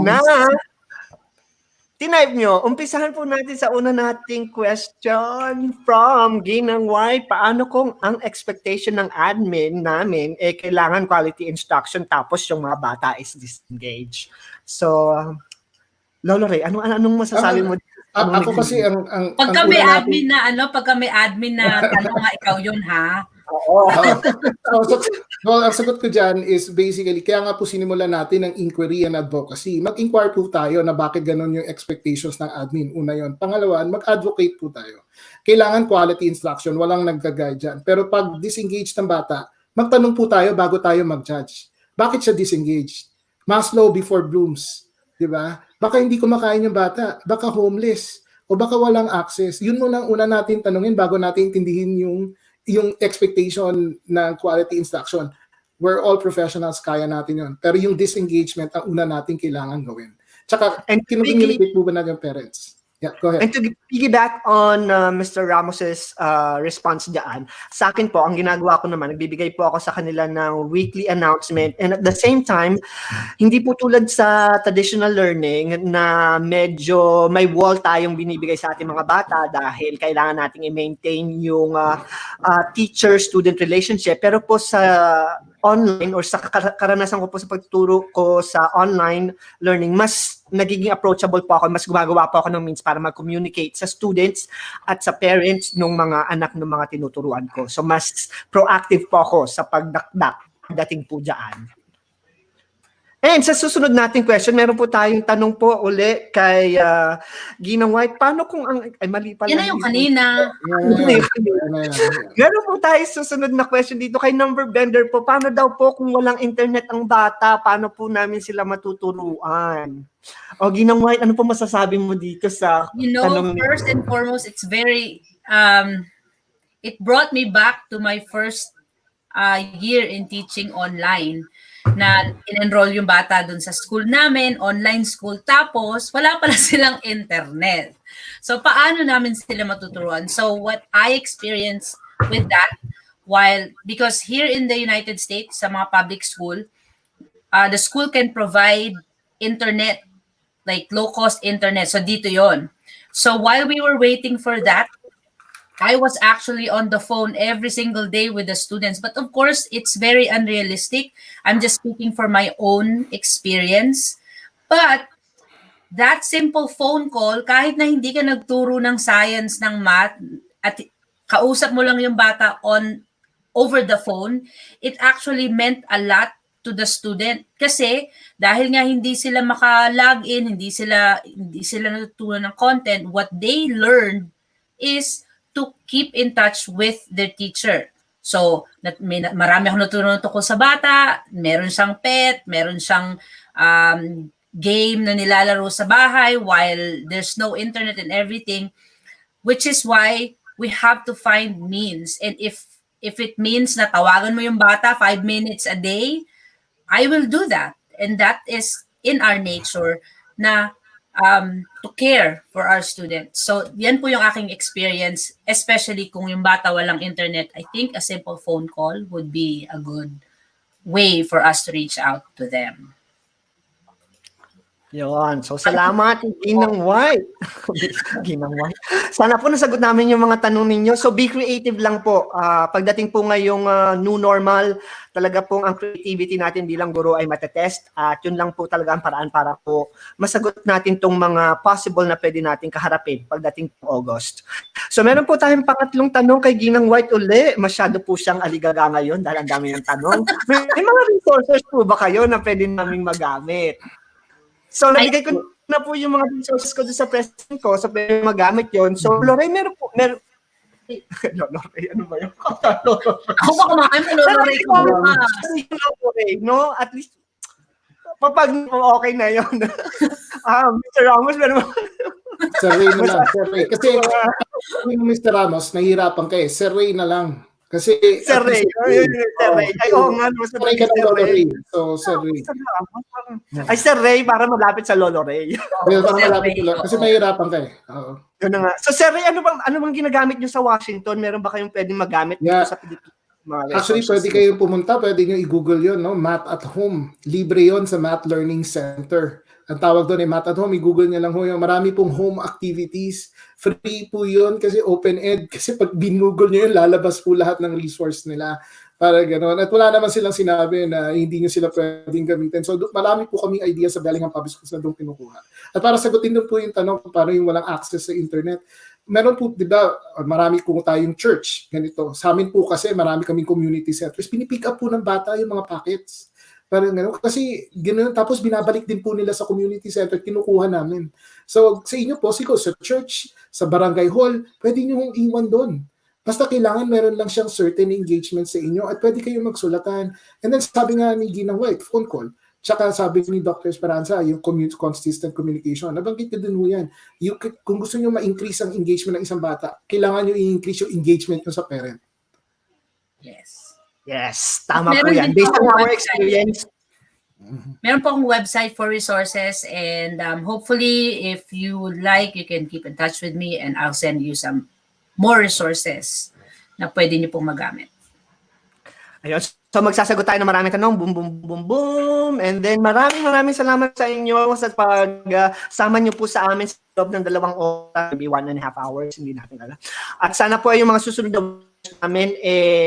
Speaker 1: na tinype nyo. Umpisahan po natin sa una nating question from Ginang White. Paano kung ang expectation ng admin namin kailangan quality instruction tapos yung mga bata is disengaged? So, Lolo Ray, anong masasabi mo?
Speaker 4: Ako kasi ang
Speaker 5: Pagka
Speaker 4: ang
Speaker 5: may
Speaker 4: una
Speaker 5: admin na pagka may admin na tanong nga ikaw yun ha.
Speaker 1: Oo.
Speaker 4: ang sagot ko dyan is basically, kaya nga po sinimulan natin ang inquiry and advocacy. Mag-inquire po tayo na bakit ganun yung expectations ng admin. Una yon. Pangalawa, mag-advocate po tayo. Kailangan quality instruction, walang nag-guide dyan. Pero pag disengaged ng bata, magtanong po tayo bago tayo mag-judge. Bakit siya disengaged? Maslow before Bloom's. Diba? Baka hindi kumakain yung bata, baka homeless, o baka walang access. Yun muna ang una natin tanungin bago natin intindihin yung expectation ng quality instruction. We're all professionals, kaya natin yun. Pero yung disengagement, ang una natin kailangan gawin. Tsaka, kinumilitate po ba natin yung parents? Yeah, go ahead.
Speaker 1: And to piggyback on Mr. Ramos's response dyan, sa akin po, ang ginagawa ko naman, nagbibigay po ako sa kanila ng weekly announcement. And at the same time, hindi po tulad sa traditional learning na medyo may wall tayong binibigay sa ating mga bata dahil kailangan nating i-maintain yung teacher-student relationship. Pero po sa online or sa karanasan ko po sa pagtuturo ko sa online learning, mas nagiging approachable po ako, mas gumagawa po ako ng means para mag-communicate sa students at sa parents ng mga anak ng mga tinuturuan ko. So mas proactive po ako sa pagdakdak dating po dyan. And sa susunod nating question, meron po tayong tanong po uli kay Ginang White. Paano kung ang... Ay, mali pala.
Speaker 5: Yan na yung kanina.
Speaker 1: Meron po tayo susunod na question dito kay number bender po. Paano daw po kung walang internet ang bata? Paano po namin sila matuturuan? O Ginang White, ano po masasabi mo dito sa tanong nito?
Speaker 5: First and foremost, it's very... it brought me back to my first year in teaching online na in-enroll yung bata dun sa school namin, online school, tapos wala pala silang internet. So, paano namin sila matuturuan? So, what I experienced with that, because here in the United States, sa mga public school, the school can provide internet, like low-cost internet. So, dito yon. So, while we were waiting for that, I was actually on the phone every single day with the students. But of course, it's very unrealistic. I'm just speaking for my own experience. But that simple phone call, kahit na hindi ka nagturo ng science, ng math, at kausap mo lang yung bata over the phone, it actually meant a lot to the student. Kasi dahil nga hindi sila maka-login, hindi sila natutunan ng content, what they learned is to keep in touch with their teacher. So, marami akong natutunan tungkol sa bata, meron siyang pet, meron siyang game na nilalaro sa bahay while there's no internet and everything, which is why we have to find means. And if it means na tawagan mo yung bata 5 minutes a day, I will do that. And that is in our nature na to care for our students. So, yan po yung aking experience, especially kung yung bata walang internet. I think a simple phone call would be a good way for us to reach out to them.
Speaker 1: Yun. So, salamat, Ginang White. Ginang White. Sana po nasagot namin yung mga tanong ninyo. So, be creative lang po. Pagdating po ngayong new normal, talaga pong ang creativity natin bilang guro ay matetest. At yun lang po talaga ang paraan para po masagot natin tong mga possible na pwede natin kaharapin pagdating po August. So, meron po tayong pangatlong tanong kay Ginang White uli. Masyado po siyang aligaga ngayon dahil ang dami ng tanong. May mga resources po ba kayo na pwede namin magamit? So, nabigay ko na po yung mga resources ko sa presentation ko, so pwede magamit yon. So, Lorraine, meron Lolo Ray, ano ba yun? Lolo Ray.
Speaker 5: Ako ba kumain mo, Lolo Ray, ko ba?
Speaker 1: Lolo Ray, no? At least, kapag okay na yun. Mr. Ramos, pero
Speaker 4: Sir Ray na lang, Sir Ray. Kasi yung Mr. Ramos, nahihirapan ka eh. Sir Ray na lang. Kasi
Speaker 1: Sir
Speaker 4: at
Speaker 1: Ray.
Speaker 4: least-
Speaker 1: Sir Ray. Ay, oo nga.
Speaker 4: Sir Ray ka ng Lolo Ray. So, Sir Ray.
Speaker 1: Ay, Sir Ray, para malapit sa Lolo Ray.
Speaker 4: Para
Speaker 5: Sir
Speaker 4: malapit
Speaker 5: Ray,
Speaker 4: ko lang. Kasi
Speaker 5: oo.
Speaker 4: mahihirapan ka eh. Oo.
Speaker 1: Yun na nga. So, Sir Ray, ano bang ginagamit nyo sa Washington? Meron ba kayong pwedeng magamit dito
Speaker 4: Yeah.
Speaker 1: sa Pilipinas? Mga
Speaker 4: Actually,
Speaker 1: resources?
Speaker 4: pwede kayong pumunta, pwede nyo i-google yun, no? Math at Home. Libre yon sa Math Learning Center. Ang tawag doon ay Math at Home. I-google nyo lang ho yung marami pong home activities. Free po yun kasi open ed. Kasi pag binugol nyo yun, lalabas po lahat ng resource nila. Para gano'n. At wala naman silang sinabi na hindi nyo sila pwedeng gamitin. So, marami po kaming idea sa Bellingham Public Schools na doon kinukuha. At para sagutin doon po yung tanong kung paano yung walang access sa internet, meron po, di ba, marami po tayong church, ganito. Sa amin po kasi, marami kaming community centers. Pinipick up po ng bata yung mga packets. Parang gano'n. Kasi gano'n, tapos binabalik din po nila sa community center, kinukuha namin. So, sa inyo po, siguro sa church, sa barangay hall, pwede nyo hong iwan doon. Basta kailangan meron lang siyang certain engagement sa inyo at pwede kayong magsulatan. And then sabi nga ni Ginang White, phone call. Tsaka sabi ni Dr. Esperanza, yung consistent communication. Nabanggit ko din ho yan. Kung gusto nyo ma-increase ang engagement ng isang bata, kailangan nyo i-increase yung engagement nyo sa parent.
Speaker 5: Yes.
Speaker 1: Yes, tama po
Speaker 5: Meron
Speaker 1: yan.
Speaker 5: din
Speaker 1: Based
Speaker 5: po
Speaker 1: on
Speaker 5: akong
Speaker 1: our
Speaker 5: website.
Speaker 1: experience,
Speaker 5: Meron po akong website for resources and hopefully if you would like, you can keep in touch with me and I'll send you some more resources na pwede niyo pong magamit.
Speaker 1: ayun. So magsasagot tayo ng maraming tanong, boom, boom, boom, boom. And then maraming salamat sa inyo sa pagsama niyo po sa amin sa loob ng 2 oras, maybe 1.5 hours, hindi natin alam. At sana po yung mga susunod na namin,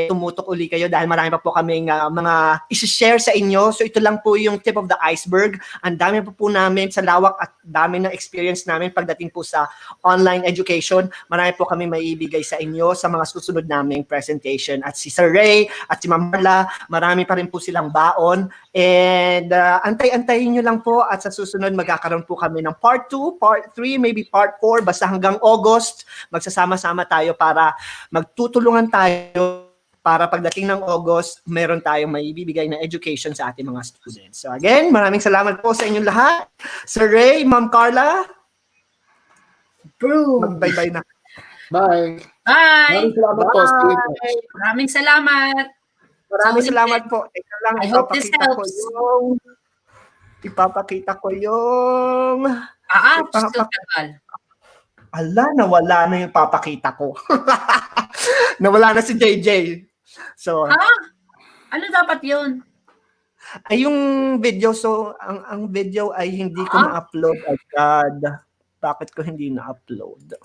Speaker 1: tumutok uli kayo dahil marami pa po kaming mga isi-share sa inyo. So ito lang po yung tip of the iceberg. Ang dami po namin sa lawak at dami ng experience namin pagdating po sa online education. Marami po kami maibigay sa inyo sa mga susunod naming presentation. At si Sir Ray at si Ma'am Marla, marami pa rin po silang baon. And antay-antayin nyo lang po at sa susunod magkakaroon po kami ng part 2, part 3, maybe part 4, basta hanggang August, magsasama-sama tayo para magtutulungan tayo para pagdating ng August, meron tayong maibibigay na education sa ating mga students. So again, maraming salamat po sa inyong lahat. Sir Ray, Ma'am Carla, mag-bye-bye na.
Speaker 4: Bye!
Speaker 5: Bye!
Speaker 4: Maraming salamat po. Stay in touch.
Speaker 5: Maraming salamat!
Speaker 1: Maraming
Speaker 5: Sorry,
Speaker 1: salamat po. Teka lang,
Speaker 5: I hope this helps.
Speaker 1: Ipapakita ko yung
Speaker 5: Still tagal.
Speaker 1: ala, nawala na yung papakita ko. Nawala na si JJ. So,
Speaker 5: Ano dapat yun?
Speaker 1: ay yung video, so ang video ay hindi ko na-upload agad. Bakit ko hindi na-upload?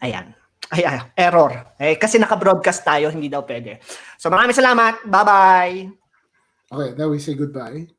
Speaker 1: Ayan. Ay, error. Kasi naka-broadcast tayo, hindi daw pwede. So maraming salamat. Bye-bye.
Speaker 4: Okay, now we say goodbye.